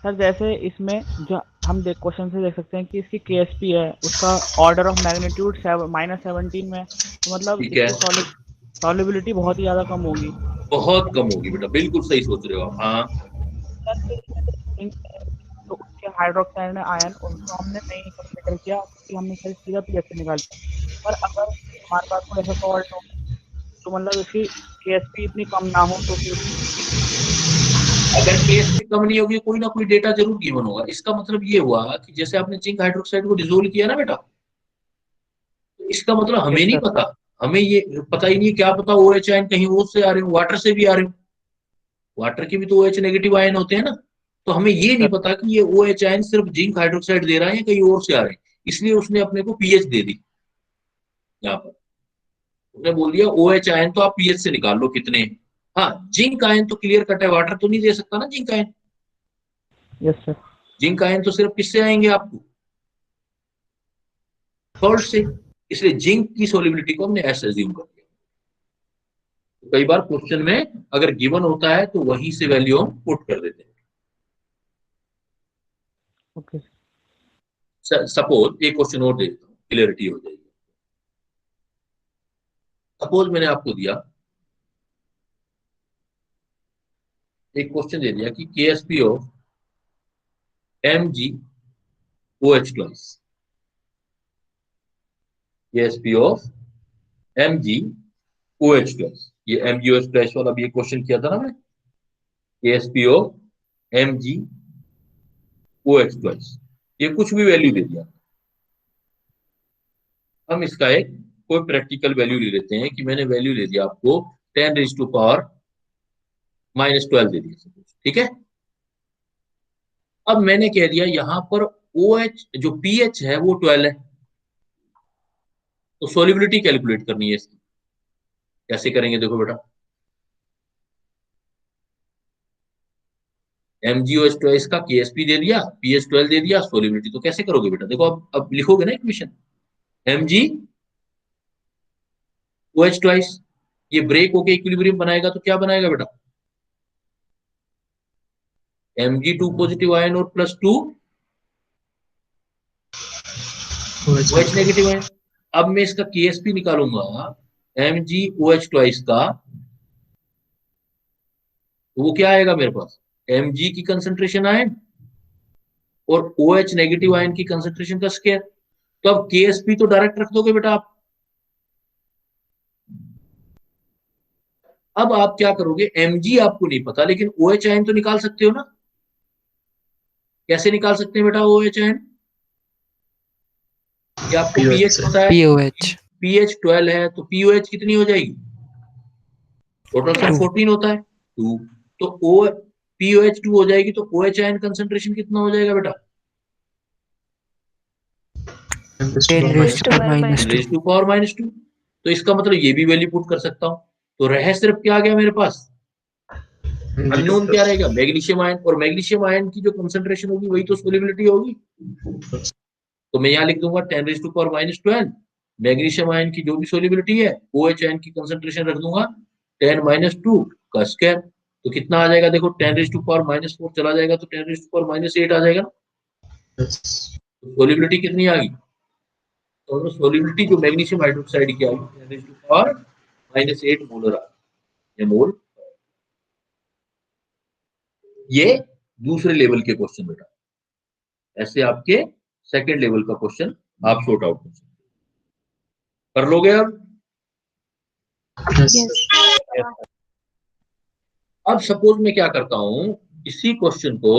सर जैसे इसमें जो हम क्वेश्चन से देख सकते हैं कि इसकी KSP है उसका ऑर्डर ऑफ मैग्नीट्यूड -17 में, तो मतलब ठीक है, इसकी सॉल्युबिलिटी बहुत ही ज्यादा कम होगी। बहुत कम होगी बेटा, बिल्कुल सही सोच रहे हो आप। हाँ तो उसके हाइड्रोक्साइड आयन उनको हमने नहीं कंसीडर किया क्योंकि हमने सिर्फ सीधा पीएच से निकाला, पर अगर हमारे पास कोई ऐसा सॉल्ट हो तो मतलब इसकी KSP इतनी कम ना हो तो फिर अगर KSP कम नहीं होगी कोई ना कोई डेटा जरूर गिवन होगा। इसका मतलब ये हुआ कि जैसे आपने जिंक हाइड्रोक्साइड को डिसोल्व किया ना बेटा, तो इसका मतलब हमें यस नहीं सर। पता, हमें ये पता ही नहीं, क्या पता OH आयन कहीं और से आ रहे हो, वाटर से भी आ रहे हो, वाटर के भी तो OH नेगेटिव आयन होते हैं ना, तो हमें ये नहीं सर पता कि ये OH आयन सिर्फ जिंक हाइड्रोक्साइड दे रहा है या कहीं और से आ रहे हैं, इसलिए उसने अपने को पीएच दे दी। यहाँ पर उसने बोल दिया OH आयन तो आप पीएच से निकाल लो कितने हैं। हाँ जिंक आयन तो क्लियर कट है, वाटर तो नहीं दे सकता ना zinc ion, yes sir. Zinc ion तो सिर्फ किससे आएंगे आपको, सॉल्ट से, इसलिए जिंक की सोलिबिलिटी को हमने ऐसे अज्यूम कर दिया। तो कई बार क्वेश्चन में अगर गिवन होता है तो वहीं से वैल्यू हम पुट कर देते हैं। ओके सपोज एक क्वेश्चन और दे देता हूँ, क्लियरिटी हो जाएगी। सपोज मैंने आपको दिया एक क्वेश्चन दे दिया कि KSP of MgOH twice, KSP of MgOH twice, ये MgOH ट्वाइस वाला भी एक क्वेश्चन किया था ना मैंने, KSP ऑफ MgOH ट्वाइस, ये कुछ भी वैल्यू दे दिया। हम इसका एक कोई प्रैक्टिकल वैल्यू ले लेते हैं कि मैंने वैल्यू ले दिया आपको 10⁻⁻12 दे दिया, ठीक है। अब मैंने कह दिया यहां पर OH जो pH है वो 12 है, तो सोलिबिलिटी कैलकुलेट करनी है इसकी, कैसे करेंगे देखो बेटा। MgOH ट्वाइस का KSP दे दिया, pH 12 दे दिया, सोलिबिलिटी तो कैसे करोगे बेटा, देखो अब लिखोगे ना इक्वेशन MgOH ट्वाइस, ये ब्रेक होके इक्विलिब्रियम बनाएगा तो क्या बनाएगा बेटा, Mg2 पॉजिटिव आयन और +2 OH नेगेटिव आयन। अब मैं इसका KSP निकालूंगा MgOH ट्वाइस का, तो वो क्या आएगा मेरे पास, Mg की कंसंट्रेशन आयन और OH नेगेटिव आयन की कंसंट्रेशन का स्क्वायर। तो अब KSP तो डायरेक्ट रख दोगे बेटा आप। अब आप क्या करोगे, Mg आपको नहीं पता लेकिन OH आयन तो निकाल सकते हो ना, कैसे निकाल सकते हैं बेटा OH आयन, क्या आपको pH पता है, POH pH 12 है तो POH कितनी हो जाएगी, टोटल सम 14 होता है 2, तो POH 2 हो जाएगी, तो OH आयन कंसंट्रेशन कितना हो जाएगा बेटा, 10⁻⁻²। तो इसका मतलब ये भी वैल्यू पुट कर सकता हूं, तो रह सिर्फ क्या आ गया मेरे पास, अननोन क्या रहेगा, मैग्नीशियम आयन, और मैग्नीशियम आयन की जो कंसंट्रेशन होगी वही तो सोलिबिलिटी होगी, तो मैं यहाँ लिख दूंगा 10⁻12, मैग्नीशियम आयन की जो भी सोलिबिलिटी है OH आयन की कंसंट्रेशन रख दूंगा 10⁻2 का स्क्वायर, तो कितना आ जाएगा देखो, 10⁻4 चला जाएगा तो 10⁻8 आ जाएगा ना, सोलिबिलिटी कितनी आ गई, तो सोलिबिलिटी जो मैग्नीशियम हाइड्रोक्साइड की आ गई 10⁻8 मोलर आ गई, मोल। ये दूसरे लेवल के क्वेश्चन बेटा, ऐसे आपके सेकंड लेवल का क्वेश्चन आप सॉर्ट आउट कर सकते, कर लोगे अब। अब सपोज मैं क्या करता हूं, इसी क्वेश्चन को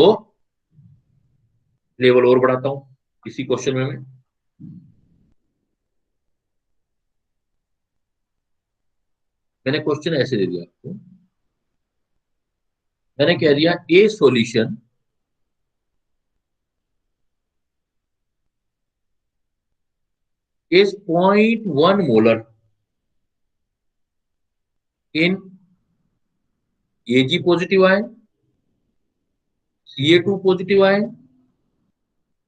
लेवल और बढ़ाता हूं, इसी क्वेश्चन में मैं मैंने क्वेश्चन ऐसे दे दिया आपको, मैंने कह दिया ए solution is 0.1 molar in Ag positive ion, Ca2 positive ion,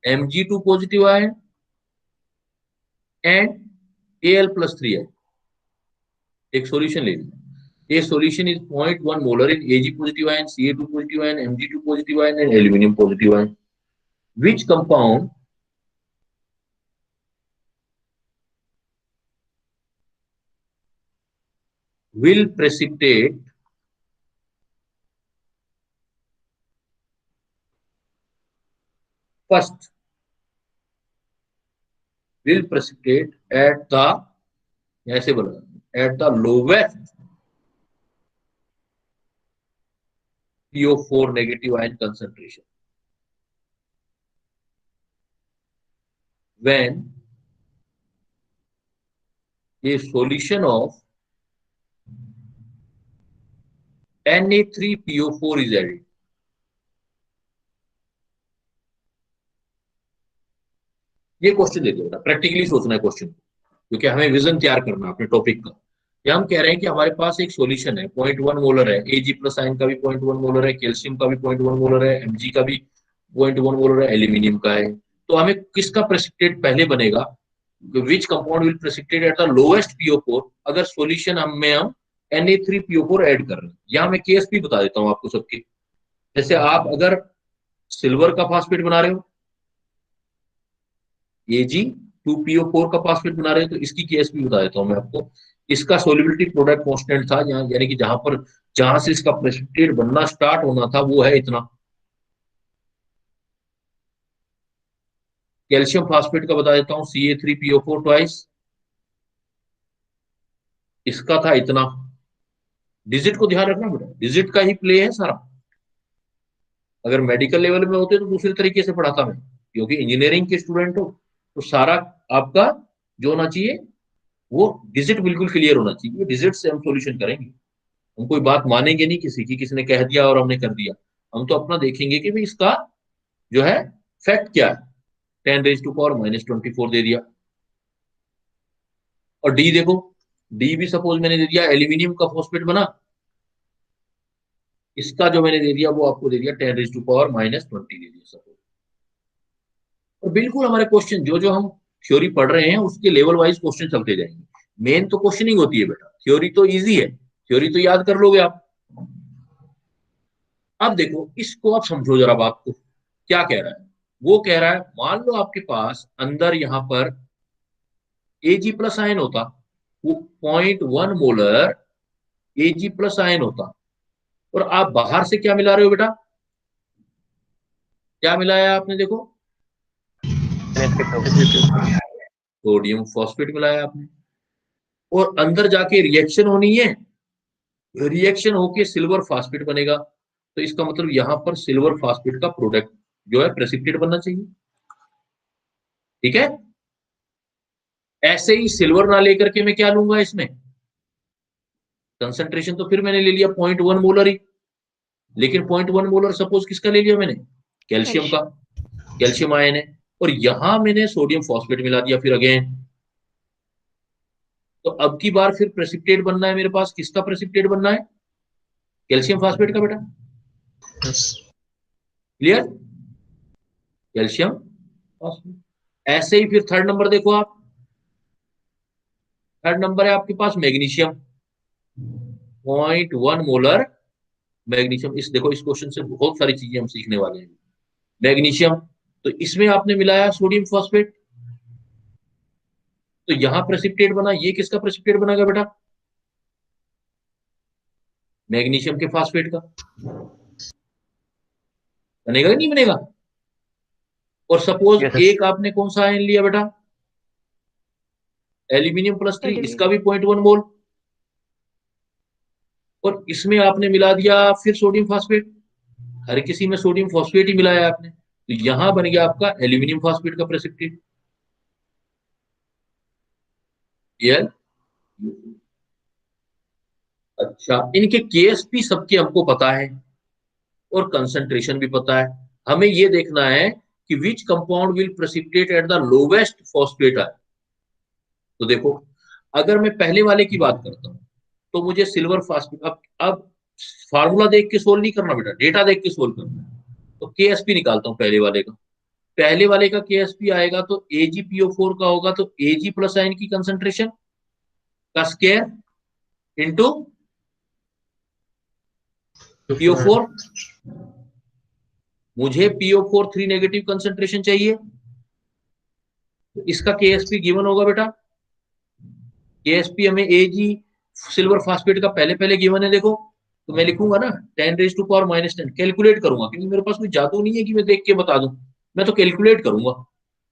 Mg2 positive ion and Al plus 3 ion. एक सॉल्यूशन ले लिया, A solution is 0.1 molar in Ag positive ion, Ca2 positive ion, Mg2 positive ion and aluminum positive ion. Which compound will precipitate first, will precipitate at the, ऐसे बोला, at the lowest PO4 negative ion concentration when a solution of Na3PO4 is added. ये question दे दिया, practically सोचना है question, क्योंकि हमें vision तैयार करना है अपने टॉपिक का। या हम कह रहे हैं कि हमारे पास एक सॉल्यूशन है, 0.1 मोलर है, Ag प्लस आयन का भी 0.1 मोलर है, कैल्शियम का भी 0.1 मोलर है, Mg का भी 0.1 मोलर है, एल्यूमिनियम का है। तो हमें किसका प्रेसिपिटेट पहले बनेगा, which compound will precipitate at the lowest PO4, अगर सॉल्यूशन हम Na3PO4 ऐड कर रहे हैं। यहाँ मैं केस भी बता देता हूँ आपको सबके, जैसे आप अगर सिल्वर का फास्फेट बना रहे हो, Ag2PO4 का फास्फेट बना रहे हो, तो इसकी केस भी बता देता हूँ मैं आपको। इसका सोलिबिलिटी प्रोडक्ट कांस्टेंट था, यानी कि जहां से इसका प्रेसिपिटेट बनना स्टार्ट होना था वो है इतना। कैल्शियम फास्फेट का बता देता हूँ, Ca3PO4 ट्वाइस, इसका था इतना। डिजिट को ध्यान रखना बेटा, डिजिट का ही प्ले है सारा। अगर मेडिकल लेवल में होते तो दूसरे तरीके से पढ़ाता मैं, क्योंकि इंजीनियरिंग के स्टूडेंट हो तो सारा आपका जो होना चाहिए वो डिजिट बिल्कुल क्लियर होना चाहिए। डिजिट से हम सॉल्यूशन करेंगे, हम कोई बात मानेंगे नहीं किसी की, किसी ने कह दिया और हमने कर दिया। हम तो अपना देखेंगे कि भाई इसका जो है फैक्ट क्या है। 10⁻⁻24 दे दिया। और डी देखो, डी भी सपोज मैंने दे दिया, एल्यूमिनियम का फॉस्फेट बना, इसका जो मैंने दे दिया वो आपको दे दिया 10⁻⁻20 दे दिया सपोज। और बिल्कुल हमारे क्वेश्चन जो जो हम थ्योरी पढ़ रहे हैं उसके लेवल वाइज क्वेश्चन चलते जाएंगे। मेन तो क्वेश्चनिंग होती है बेटा, थ्योरी तो इजी है, थ्योरी तो याद कर लोगे आप। अब देखो इसको आप समझो जरा बात को, क्या कह रहा है वो कह रहा है, मान लो आपके पास अंदर यहां पर Ag प्लस आयन होता, वो 0.1 मोलर Ag प्लस आयन होता, और आप बाहर से क्या मिला रहे हो बेटा, क्या मिलाया आपने, देखो सोडियम फॉस्फेट मिलाया आपने, और अंदर जाके रिएक्शन होनी है, रिएक्शन होके सिल्वर फास्फेट बनेगा। तो इसका मतलब यहां पर सिल्वर फास्फेट का प्रोडक्ट जो है प्रेसिपिटेट बनना चाहिए, ठीक है। ऐसे ही सिल्वर ना लेकर के मैं क्या लूंगा, इसमें कंसंट्रेशन तो फिर मैंने ले लिया 0.1 मोलर ही, लेकिन 0.1 मोलर सपोज किसका ले लिया मैंने, कैल्शियम का, कैल्शियम आयन है, और यहां मैंने सोडियम फॉस्फेट मिला दिया फिर अगेन। तो अब की बार फिर प्रेसिपिटेट बनना है मेरे पास, किसका प्रेसिपिटेट बनना है, कैल्शियम फॉस्फेट का बेटा, क्लियर, कैल्शियम फॉस्फेट। ऐसे ही फिर थर्ड नंबर देखो आप, थर्ड नंबर है आपके पास मैग्नीशियम, 0.1 मोलर मैग्नीशियम। इस देखो इस क्वेश्चन से बहुत सारी चीजें हम सीखने वाले हैं। मैग्नीशियम, तो इसमें आपने मिलाया सोडियम फॉस्फेट, तो यहां प्रेसिपिटेट बना, ये किसका प्रेसिपिटेट बनेगा बेटा, मैग्नीशियम के फॉस्फेट का, बनेगा कि नहीं बनेगा। और सपोज Yes, एक आपने कौन सा आयन लिया बेटा, एल्यूमिनियम प्लस 3, इसका भी 0.1 मोल, और इसमें आपने मिला दिया फिर सोडियम फॉस्फेट, हर किसी में सोडियम फॉस्फेट ही मिलाया आपने, तो यहां बन गया आपका एल्यूमिनियम फॉस्फेट का प्रेसिपिटेट। अच्छा, इनके केएसपी सबके हमको पता है और कंसंट्रेशन भी पता है। हमें ये देखना है कि which compound will precipitate at the lowest phosphate ion. तो देखो, अगर मैं पहले वाले की बात करता हूं तो मुझे सिल्वर फॉस्फेट, अब फार्मूला देख के सोल्व नहीं करना बेटा, डेटा देख के सोल्व करना है। तो केएसपी निकालता हूं पहले वाले का। पहले वाले का केएसपी आएगा तो AgPO4 का होगा तो Ag प्लस आयन की कंसंट्रेशन का स्क्वायर इंटू PO4। मुझे PO4 3 नेगेटिव कंसंट्रेशन चाहिए, तो इसका केएसपी गिवन होगा बेटा। केएसपी हमें Ag सिल्वर फास्फेट का पहले पहले गिवन है, देखो तो मैं लिखूंगा ना 10⁻⁻10, कैलकुलेट करूंगा क्योंकि मेरे पास कोई जादू नहीं है कि मैं देख के बता दूं, मैं तो कैलकुलेट करूंगा।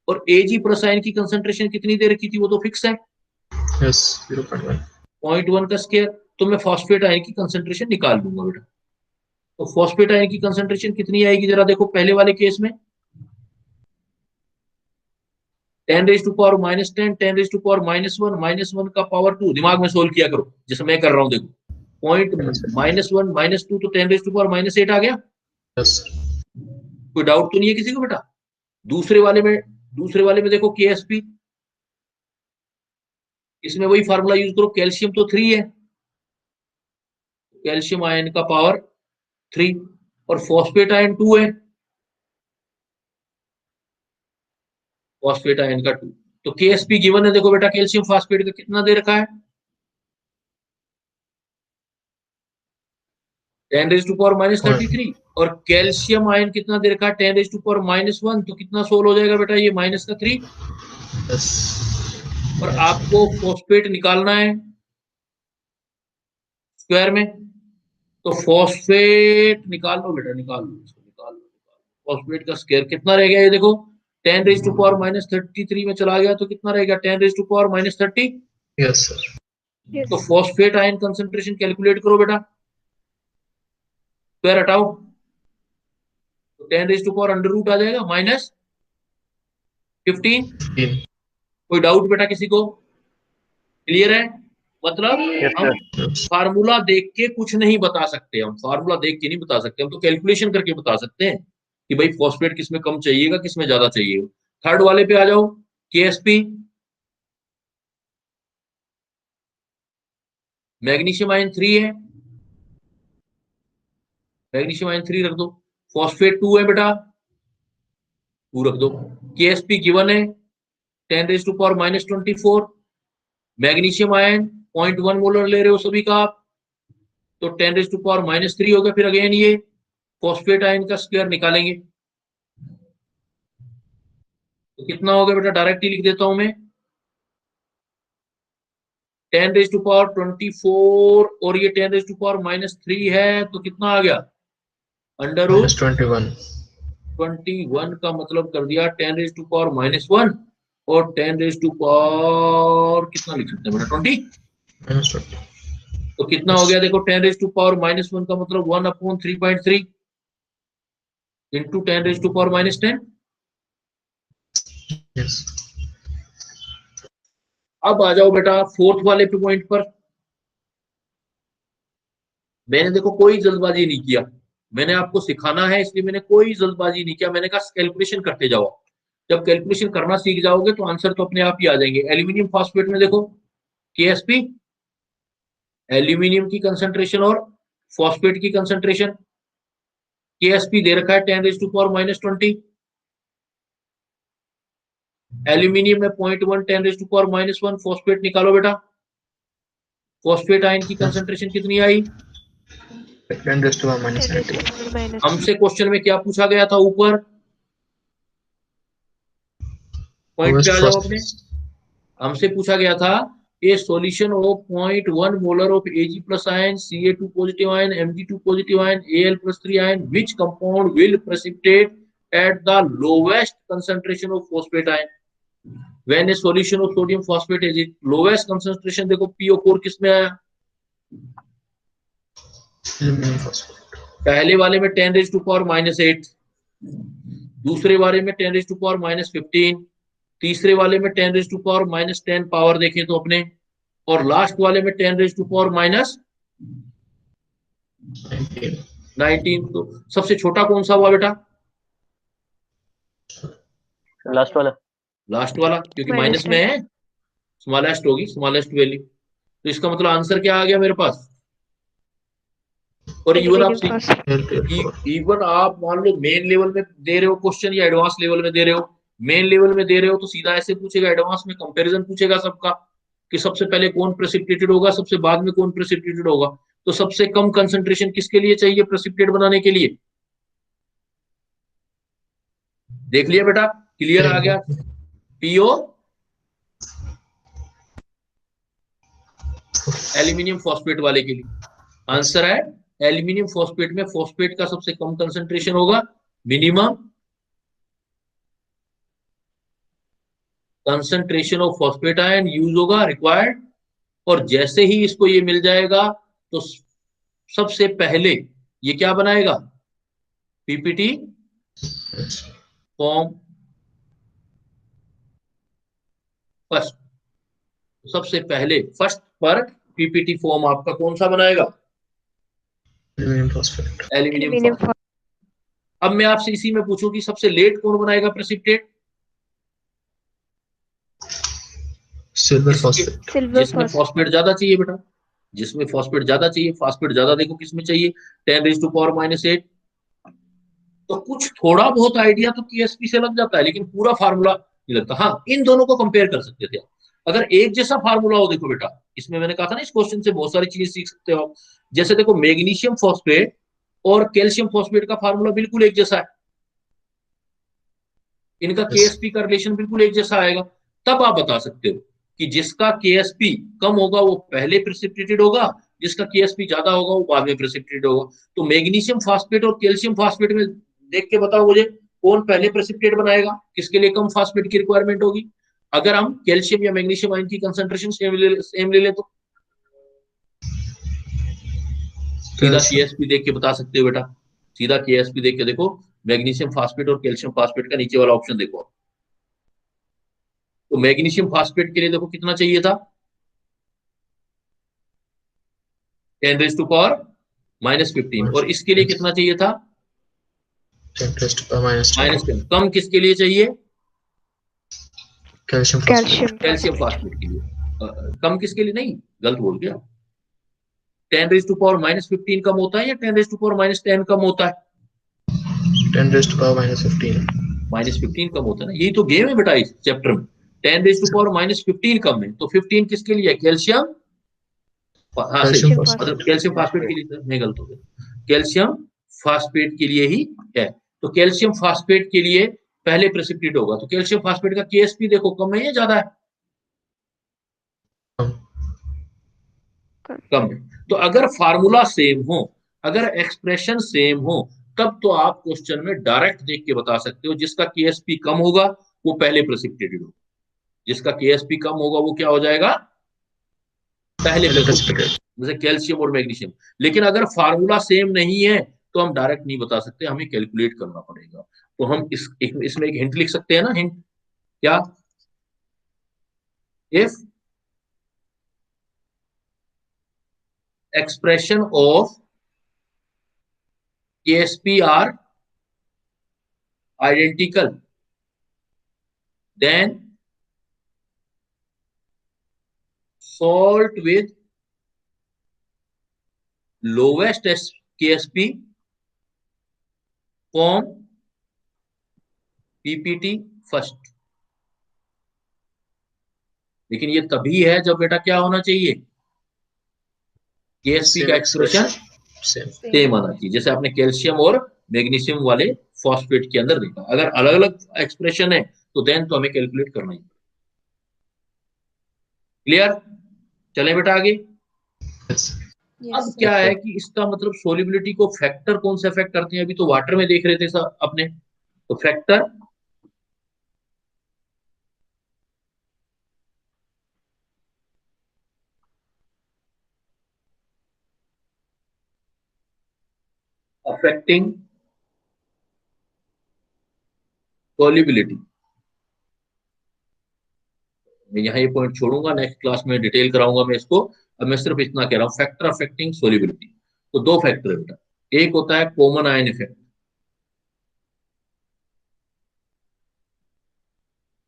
और Ag प्लस आयन की कंसंट्रेशन कितनी दे रखी थी, वो तो फिक्स है यस 0.1 0.1 का स्क्वायर। तो मैं फॉस्फेट आयन की कंसंट्रेशन निकाल लूंगा बेटा। तो फॉस्फेट आयन की कंसंट्रेशन कितनी आएगी जरा देखो, पहले वाले केस में 10⁻⁻10 10⁻⁻1 का पावर 2, दिमाग में सोल्व किया करो जैसे मैं कर रहा हूं। देखो पॉइंट -1 -2 तो 10⁻⁻8 आ गया। यस कोई डाउट तो नहीं है किसी को बेटा? दूसरे वाले में देखो केएसपी, इसमें वही फार्मूला यूज करो, कैल्शियम तो 3 है, कैल्शियम आयन का पावर 3 और फॉस्फेट आयन 2 है, फॉस्फेट आयन का 2। तो केएसपी गिवन है, देखो बेटा कैल्शियम फॉस्फेट का कितना दे रखा है 10⁻⁻33 और कैल्शियम आयन कितना दे रखा है 10⁻⁻1, तो कितना सोल्व हो जाएगा बेटा ये -3। यस और आपको फॉस्फेट निकालना है स्क्वायर में, तो फॉस्फेट निकाल लो बेटा, निकाल लो इसको, निकाल लो। फॉस्फेट का स्क्वायर कितना रह गया, ये देखो 10⁻⁻33 में चला गया तो कितना रहेगा 10⁻⁻30। Yes sir Yes. तो फॉस्फेट आयन कंसंट्रेशन कैलकुलेट करो बेटा, स्क्वायर हटाओ तो 10⁻अंडर रूट आ जाएगा -15। 15 कोई डाउट बेटा किसी को? क्लियर है? मतलब Yes, हम sir. फार्मूला देख के कुछ नहीं बता सकते, हम फार्मूला देख के नहीं बता सकते, हम तो कैलकुलेशन करके बता सकते हैं कि भाई फॉस्फेट किसमें कम चाहिएगा किसमें ज्यादा चाहिएगा। थर्ड वाले पे आ जाओ, केएसपी मैग्नीशियम आयन 3 है, मैग्नीशियम आयन 3 रख दो। फॉस्फेट 2 है बेटा, 2 रख दो। केएसपी गिवन है 10⁻⁻24। मैग्नीशियम आयन 0.1 मोलर ले रहे हो सभी का आप, तो 10⁻³ हो गया। फिर अगेन ये फॉस्फेट आयन का स्क्वायर निकालेंगे तो कितना हो गया बेटा, डायरेक्टली लिख देता हूं मैं 10⁻24 और ये 10⁻³ है तो कितना आ गया अंडर रूट -21 21 का मतलब कर दिया 10⁻⁻1 और 10⁻, कितना लिख सकते हैं बेटा 20। -20 तो कितना हो गया देखो 10⁻⁻1 का मतलब 1/3.3 इंटू 10⁻⁻10। यस अब आ जाओ बेटा फोर्थ वाले पे पॉइंट पर। मैंने देखो कोई जल्दबाजी नहीं किया, मैंने आपको सिखाना है इसलिए मैंने कोई जल्दबाजी नहीं किया। मैंने कहा कैलकुलेशन करते जाओ, जब कैलकुलेशन करना सीख जाओगे तो आंसर तो अपने आप ही आ जाएंगे। एल्यूमिनियम फॉस्फेट में देखो केएसपी, एल्यूमिनियम की कंसंट्रेशन और फॉस्फेट की कंसंट्रेशन, केएसपी दे रखा है 10⁻⁻20, एल्यूमिनियम में 0.1 10⁻⁻1, फॉस्फेट निकालो बेटा। फॉस्फेट आयन की कंसंट्रेशन कितनी आई 10⁻⁻90 हमसे क्वेश्चन में क्या पूछा गया था ऊपर, पॉइंट पे आ जाओ अपने। हमसे पूछा गया था ए solution of 0.1 molar of Ag plus ion, Ca2 positive ion, Mg2 positive ion, Al+3 ion, which compound will precipitate at the lowest concentration of phosphate ion when a solution of sodium phosphate is lowest concentration। देखो PO4 किसमें आया, aluminium phosphate पहले वाले में 10⁻⁻8, दूसरे वाले में 10⁻⁻15, तीसरे वाले में 10⁻⁻10 पावर देखें तो अपने, और लास्ट वाले में 10⁻⁻15। 19. 19। तो सबसे छोटा कौन सा हुआ बेटा? लास्ट वाला। लास्ट वाला, क्योंकि माइनस -10. में है, स्मॉलेस्ट होगी, स्मॉलेस्ट वैल्यू। तो इसका मतलब आंसर क्या आ गया मेरे पास। और इवन आप Aluminium phosphate. LPL4. इवन आप मान लो मेन लेवल में दे रहे हो क्वेश्चन या एडवांस लेवल में दे रहे हो। मेन लेवल में दे रहे हो तो सीधा ऐसे पूछेगा, एडवांस में कंपैरिजन पूछेगा सबका, कि सबसे पहले कौन प्रेसिपिटेटेड होगा, सबसे बाद में कौन प्रेसिपिटेटेड होगा। तो सबसे कम कंसंट्रेशन किसके लिए चाहिए प्रेसिपिटेट बनाने के लिए? देख लिया बेटा, क्लियर आ गया। पीओ एल्यूमिनियम फॉस्फेट वाले के लिए आंसर है एल्यूमिनियम फॉस्फेट में फॉस्फेट का सबसे कम कंसंट्रेशन होगा, minimum concentration of phosphate ion use होगा, रिक्वायर्ड। और जैसे ही इसको ये मिल जाएगा तो सबसे पहले ये क्या बनाएगा, पीपीटी फॉर्म फर्स्ट। सबसे पहले फर्स्ट पर पीपीटी फॉर्म आपका कौन सा बनाएगा, Aluminum phosphate. Aluminium Aluminium phosphate. अब मैं आपसे इसी में पूछूं कि सबसे लेट कौन बनाएगा प्रेसिपिटेट? Silver phosphate. silver जिसमें phosphate. फॉस्फेट ज्यादा चाहिए बेटा, जिसमें फॉस्फेट ज्यादा चाहिए। फॉस्फेट ज्यादा देखो किसमें चाहिए, 10⁻⁸। तो कुछ थोड़ा बहुत आइडिया तो केएसपी से लग जाता है, लेकिन पूरा फार्मूला नहीं लगता। हाँ, इन दोनों को कंपेयर कर सकते थे अगर एक जैसा फार्मूला हो। देखो बेटा, इसमें मैंने कहा था ना, इस क्वेश्चन से बहुत सारी चीजें सीख सकते हो। जैसे देखो, मैग्नीशियम फॉस्फेट और कैल्शियम फॉस्फेट का फार्मूला बिल्कुल एक जैसा है, इनका केएसपी का रिलेशन बिल्कुल एक जैसा आएगा। तब आप बता सकते हो कि जिसका केएसपी कम होगा वो पहले प्रेसिपिटेटेड होगा, जिसका केएसपी ज्यादा होगा वो बाद में प्रेसिपिटेटेड होगा। तो मैग्नीशियम फॉस्फेट और कैल्शियम फॉस्फेट में देख के बताओ मुझे, कौन पहले प्रेसिपिटेट बनाएगा, किसके लिए कम फॉस्फेट की रिक्वायरमेंट होगी। अगर हम कैल्शियम या मैग्नीशियम आयन की कंसंट्रेशन सेम ले ले तो सीधा केएसपी देख के बता सकते हो बेटा। सीधा केएसपी देख के देखो, मैग्नीशियम फॉस्फेट और कैल्शियम फॉस्फेट का नीचे वाला ऑप्शन देखो। तो मैग्नीशियम फॉस्फेट के लिए देखो कितना चाहिए था, 10⁻⁻15। और इसके लिए कितना चाहिए था, 10⁻⁻10. -10। कम किसके लिए चाहिए, Calcium phosphate. Calcium calcium phosphate. Phosphate के लिए। कम किसके लिए नहीं, गलत बोल गया। 10⁻⁻15 कम होता है या 10⁻⁻10 कम होता है? 10⁻⁻15. -15 कम होता है ना, यही तो गेम है बेटा इस चैप्टर में। 10⁻⁻15 कम है तो 15 किसके लिए है, कैल्शियम। हाँ सही, Calcium Calcium phosphate. मतलब कैल्शियम फॉस्फेट के लिए, मैं गलत हो गया, कैल्शियम फॉस्फेट के लिए ही है। तो कैल्शियम फॉस्फेट के लिए पहले प्रेसिपिटेट होगा। तो कैल्शियम फॉस्फेट का केएसपी देखो कम है या ज्यादा है, कम है। तो अगर फार्मूला सेम हो, अगर एक्सप्रेशन सेम हो, तब तो आप क्वेश्चन में डायरेक्ट देख के बता सकते हो जिसका केएसपी कम होगा वो पहले प्रेसिपिटेटेड होगा, जिसका केएसपी कम होगा वो क्या हो जाएगा, पहले प्रेसिपिटेटेड, जैसे कैल्शियम और मैग्नीशियम। लेकिन अगर फार्मूला सेम नहीं है तो हम डायरेक्ट नहीं बता सकते, हमें कैलकुलेट करना पड़ेगा। तो हम इसमें एक हिंट लिख सकते हैं ना, हिंट क्या, if expression of KSP are identical, then salt with lowest KSP form PPT first। लेकिन ये तभी है जब बेटा क्या होना चाहिए, केएसपी का एक्सप्रेशन सेम आना चाहिए। जैसे आपने कैल्शियम और मैग्नीशियम वाले फॉस्फेट के अंदर देखा, अगर अलग अलग एक्सप्रेशन है तो देन तो हमें कैलकुलेट करना ही। क्लियर, चले बेटा आगे। अब क्या है कि इसका मतलब सोलिबिलिटी को फैक्टर कौन से अफेक्ट करते हैं, अभी तो वाटर में देख रहे थे सब अपने, तो फैक्टर अफेक्टिंग सोलिबिलिटी। मैं यहाँ ये पॉइंट छोड़ूंगा, नेक्स्ट क्लास में डिटेल कराऊंगा मैं इसको अब मैं सिर्फ इतना कह रहा हूँ, फैक्टर अफेक्टिंग सोलिबिलिटी। तो दो फैक्टर है बेटा, एक होता है common ion effect,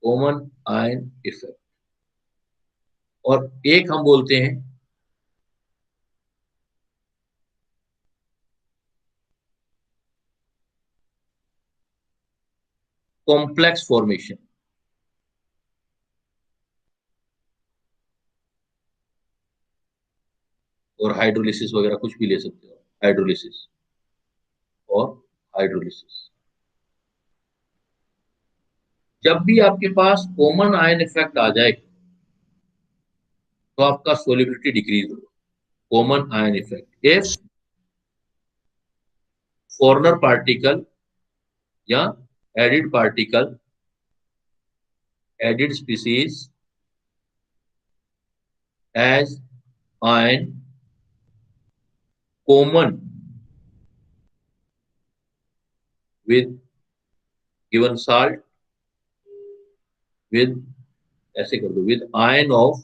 common ion effect, और एक हम बोलते हैं कॉम्प्लेक्स फॉर्मेशन, और हाइड्रोलिसिस वगैरह कुछ भी ले सकते हो, हाइड्रोलिसिस और हाइड्रोलिसिस। जब भी आपके पास कॉमन आयन इफेक्ट आ जाए तो आपका सोलिबिलिटी डिक्रीज होगा। Common ion effect, if foreigner particle या added particle, added species as ion common with given salt, with ऐसे कर दो, with ion of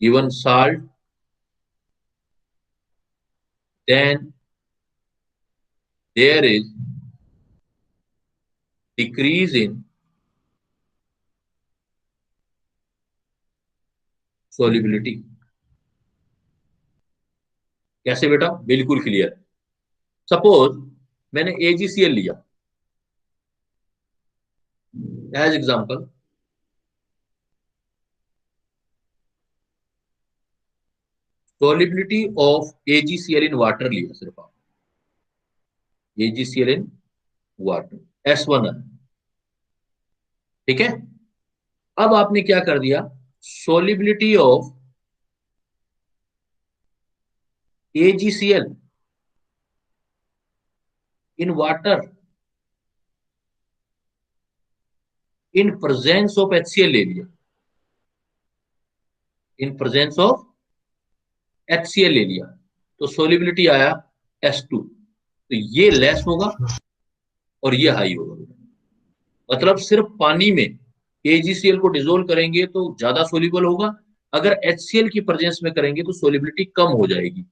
given salt, then there is decrease in solubility। कैसे बेटा? बिल्कुल क्लियर। सपोज मैंने AgCl लिया as example, solubility of AgCl in water लिया सिर्फ आप, AgCl in water S1 है, ठीक है। अब आपने क्या कर दिया, solubility of AgCl in water in presence of HCl ले लिया, in presence of HCl ले लिया, तो सोलिबिलिटी आया S2। तो ये लेस होगा और ये हाई होगा। मतलब सिर्फ पानी में AgCl को डिसोल्व करेंगे तो ज्यादा सोल्यूबल होगा, अगर HCl की प्रेजेंस में करेंगे तो सोलिबिलिटी कम हो जाएगी।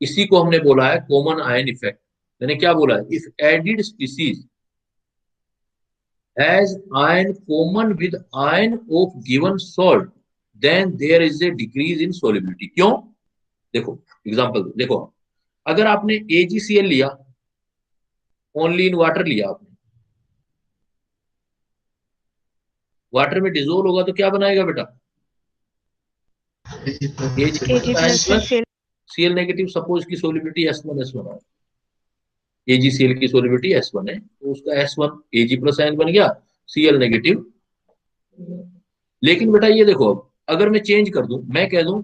इसी को हमने बोला है कॉमन आयन इफेक्ट। मैंने क्या बोला, if added species has ion common with ion of given salt, then there is a decrease in solubility। क्यों? देखो एग्जांपल देखो, अगर आपने AgCl लिया, ओनली इन वाटर लिया आपने, वाटर में डिसोल्व होगा तो क्या बनाएगा बेटा? Ag plus Cl negative. Suppose की सोलिबिलिटी S1 है, AgCl की सोलिबिलिटी S1 है, तो उसका S1 Ag प्लस आयन बन गया, Cl नेगेटिव। लेकिन बेटा ये देखो, अगर मैं चेंज कर दूं, मैं कह दूं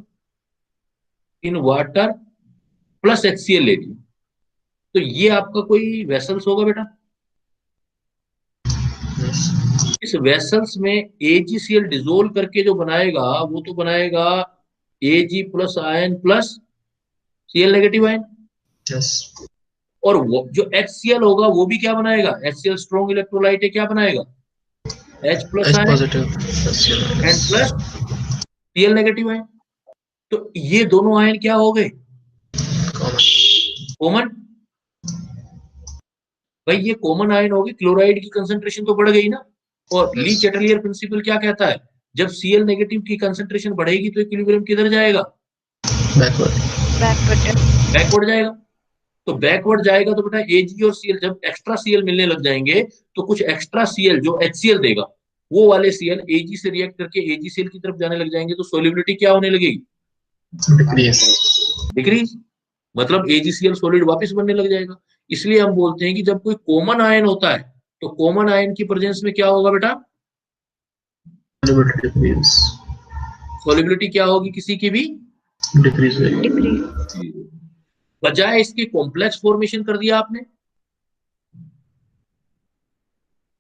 इन वाटर प्लस HCl ले लिया, तो ये आपका कोई वेसल्स होगा बेटा? इस वेसल्स में AgCl डिसोल्व करके जो बनाएगा वो तो बनाएगा Ag plus ion plus Cl negative ion. Yes. और वो जो HCl होगा वो भी क्या बनाएगा? HCl स्ट्रॉन्ग इलेक्ट्रोलाइट है, क्या बनाएगा? H plus H ion positive. And plus Cl negative ion. तो ये दोनों आयन क्या हो गए? कॉमन। भाई ये कॉमन आयन होगी, क्लोराइड की कंसंट्रेशन तो बढ़ गई ना। और ली चैटलियर प्रिंसिपल क्या कहता है, जब Cl नेगेटिव की कंसंट्रेशन बढ़ेगी तो इक्विलिब्रियम किधर जाएगा? बैकवर्ड जाएगा। तो बैकवर्ड जाएगा तो बेटा Ag और Cl, जब एक्स्ट्रा Cl मिलने लग जाएंगे तो कुछ एक्स्ट्रा Cl जो HCl देगा, वो वाले Cl Ag से रिएक्ट करके AgCl की तरफ जाने लग जाएंगे, तो सोलिबिलिटी क्या होने लगेगी? डिक्रीज। मतलब AgCl सॉलिड वापस बनने लग जाएगा। इसलिए हम बोलते हैं कि जब कोई कॉमन आयन होता है तो कॉमन आयन की प्रेजेंस में क्या होगा बेटा? सॉलिबिलिटी क्या होगी किसी की भी? डिक्रीज। बजाय इसके कॉम्प्लेक्स फॉर्मेशन कर दिया आपने।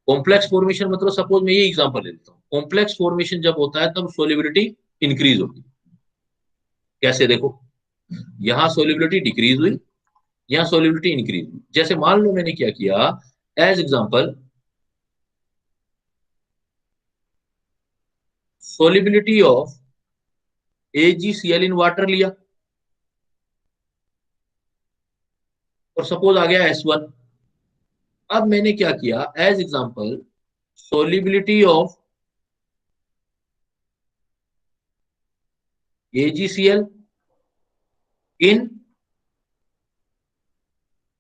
कॉम्प्लेक्स फॉर्मेशन मतलब सपोज मैं ये एग्जांपल ले लेता हूँ, कॉम्प्लेक्स फॉर्मेशन जब होता है तब सोलिबिलिटी इंक्रीज होती है। कैसे? देखो, यहां सोलिबिलिटी डिक्रीज हुई, यहां सोलिबिलिटी इंक्रीज हुई। जैसे मान लो मैंने क्या किया, as example solubility of AgCl in water लिया और सपोज आ गया S1। अब मैंने क्या किया, as example solubility of AgCl in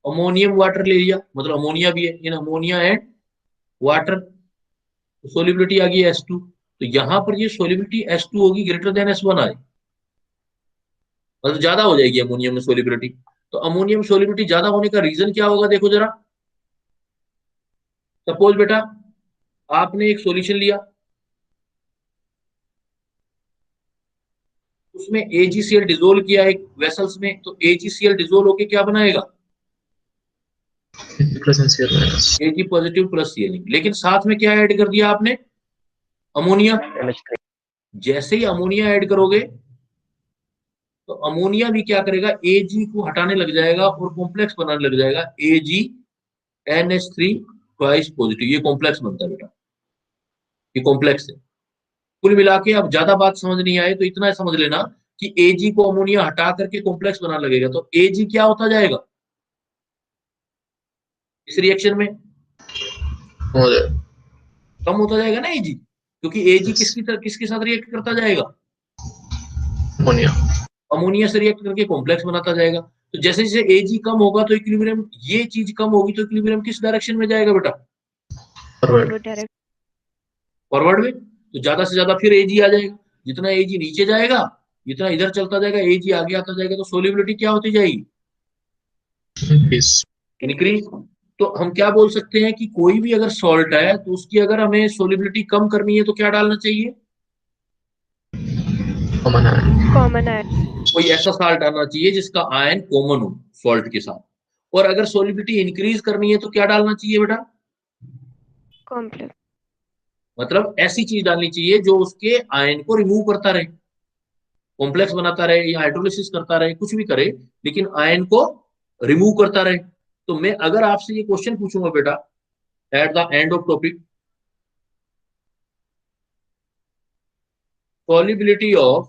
ammonium water ले लिया, मतलब अमोनिया भी है, in ammonia and water, solubility आ गई S2। तो यहां पर ये सोलिबिलिटी S2 होगी ग्रेटर देन S1 आए, मतलब ज्यादा हो जाएगी अमोनियम में सोलिबिलिटी। तो अमोनियम सोलिबिलिटी ज्यादा होने का रीजन क्या होगा, देखो जरा। सपोज बेटा आपने एक सॉल्यूशन लिया, उसमें AgCl डिजोल्व किया एक वेसल्स में, तो AgCl डिजोल्व होके क्या बनाएगा, plus and Cl minus. Ag positive plus Cl, लेकिन साथ में क्या ऐड कर दिया आपने, अमोनिया। NH3 जैसे ही अमोनिया ऐड करोगे तो अमोनिया भी क्या करेगा, Ag को हटाने लग जाएगा और कॉम्प्लेक्स बनाने लग जाएगा, AgNH3 ट्वाइस पॉजिटिव, ये कॉम्प्लेक्स बनता है बेटा, ये कॉम्प्लेक्स है। कुल मिला के अब ज्यादा बात समझ नहीं आए तो इतना समझ लेना कि Ag को अमोनिया हटा करके कॉम्प्लेक्स बनाने लगेगा, तो Ag क्या होता जाएगा इस रिएक्शन में, हो जाए कम होता जाएगा ना Ag, क्योंकि Ag किसके साथ रिएक्ट करता जाएगा, अमोनिया। अमोनिया से रिएक्ट करके कॉम्प्लेक्स बनाता जाएगा। तो जैसे जैसे Ag कम होगा तो इक्विलिब्रियम, ये चीज कम होगी तो इक्विलिब्रियम किस डायरेक्शन में जाएगा बेटा, फॉरवर्ड। फॉरवर्ड में। तो ज्यादा से ज्यादा फिर Ag आ जाएगा, जितना Ag नीचे जाएगा जितना इधर चलता जाएगा Ag आगे आता जाएगा, तो सोलिबिलिटी क्या होती जाएगी, इंक्रीज। तो हम क्या बोल सकते हैं कि कोई भी अगर सॉल्ट है तो उसकी अगर हमें सोलिबिलिटी कम करनी है तो क्या डालना चाहिए, कॉमन आयन। कोई ऐसा सॉल्ट डालना चाहिए जिसका आयन कॉमन हो सॉल्ट के साथ। और अगर सोलिबिलिटी इंक्रीज करनी है तो क्या डालना चाहिए बेटा, कॉम्प्लेक्स। मतलब ऐसी चीज डालनी चाहिए जो उसके आयन को रिमूव करता रहे, कॉम्प्लेक्स बनाता रहे या हाइड्रोलिसिस करता रहे, कुछ भी करे लेकिन आयन को रिमूव करता रहे। तो मैं अगर आपसे ये क्वेश्चन पूछूंगा बेटा at the end of topic, solubility of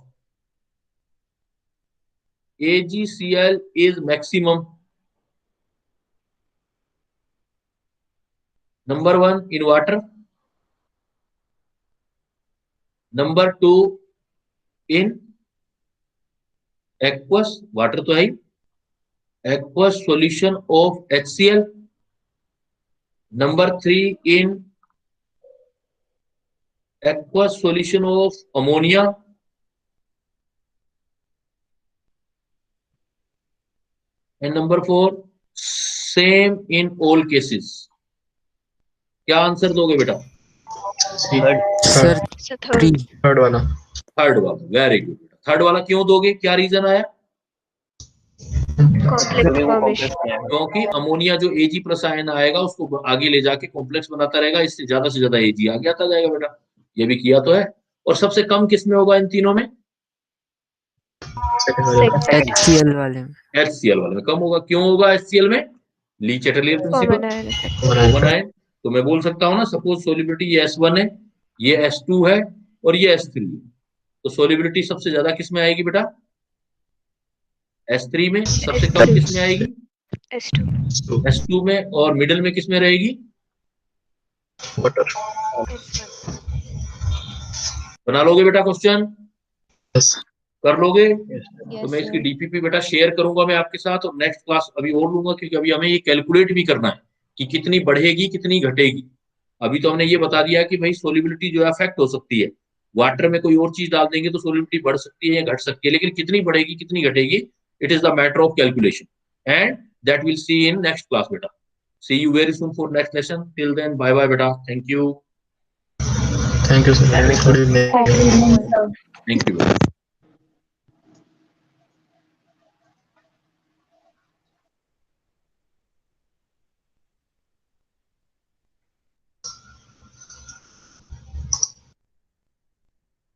AgCl is maximum, number 1 in water, number 2 in aqueous, water तो है, aqueous solution of HCl, number 3 in aqueous solution of ammonia, and number 4 same in all cases। क्या answer दोगे बेटा, sir third. Third वाला। Third वाला, very good बेटा। Third वाला क्यों दोगे, क्या रीजन आया, कॉम्प्लेक्स फॉर्मेशन। क्योंकि अमोनिया जो Ag प्लस आयन आएगा उसको आगे ले जाके कॉम्प्लेक्स बनाता रहेगा, इससे ज्यादा से ज्यादा Ag आगे आता जाएगा बेटा, ये भी किया तो है। और सबसे कम किसमें होगा इन तीनों में, HCl वाले में। HCl वाले में कम होगा। क्यों होगा HCl में, ली Chatelier principal, common ion. Common ion. तो मैं बोल सकता हूँ ना, सपोज सोलिबिलिटी ये S1 है, ये S2 है और ये S3 है, तो सोलिबिलिटी सबसे ज्यादा किसमें आएगी बेटा, S3 में। सबसे कम किसमें आएगी, S2। S2 में। और मिडिल में किसमें रहेगी, वाटर। बना लोगे बेटा क्वेश्चन, यस कर लोगे। Yes, sir. तो मैं इसकी डीपीपी बेटा शेयर करूंगा मैं आपके साथ, और नेक्स्ट क्लास अभी और लूंगा, क्योंकि अभी हमें ये कैलकुलेट भी करना है कि कितनी बढ़ेगी कितनी घटेगी। अभी तो हमने ये बता दिया कि भाई सोलिबिलिटी जो है अफेक्ट हो सकती है, वाटर में कोई और चीज डाल देंगे तो सोलिबिलिटी बढ़ सकती है या घट सकती है, लेकिन कितनी बढ़ेगी कितनी घटेगी, it is the matter of calculation, and that will see in next class बेटा। See you very soon for next lesson, till then bye bye बेटा, thank you sir. Good evening. Thank you बेटा।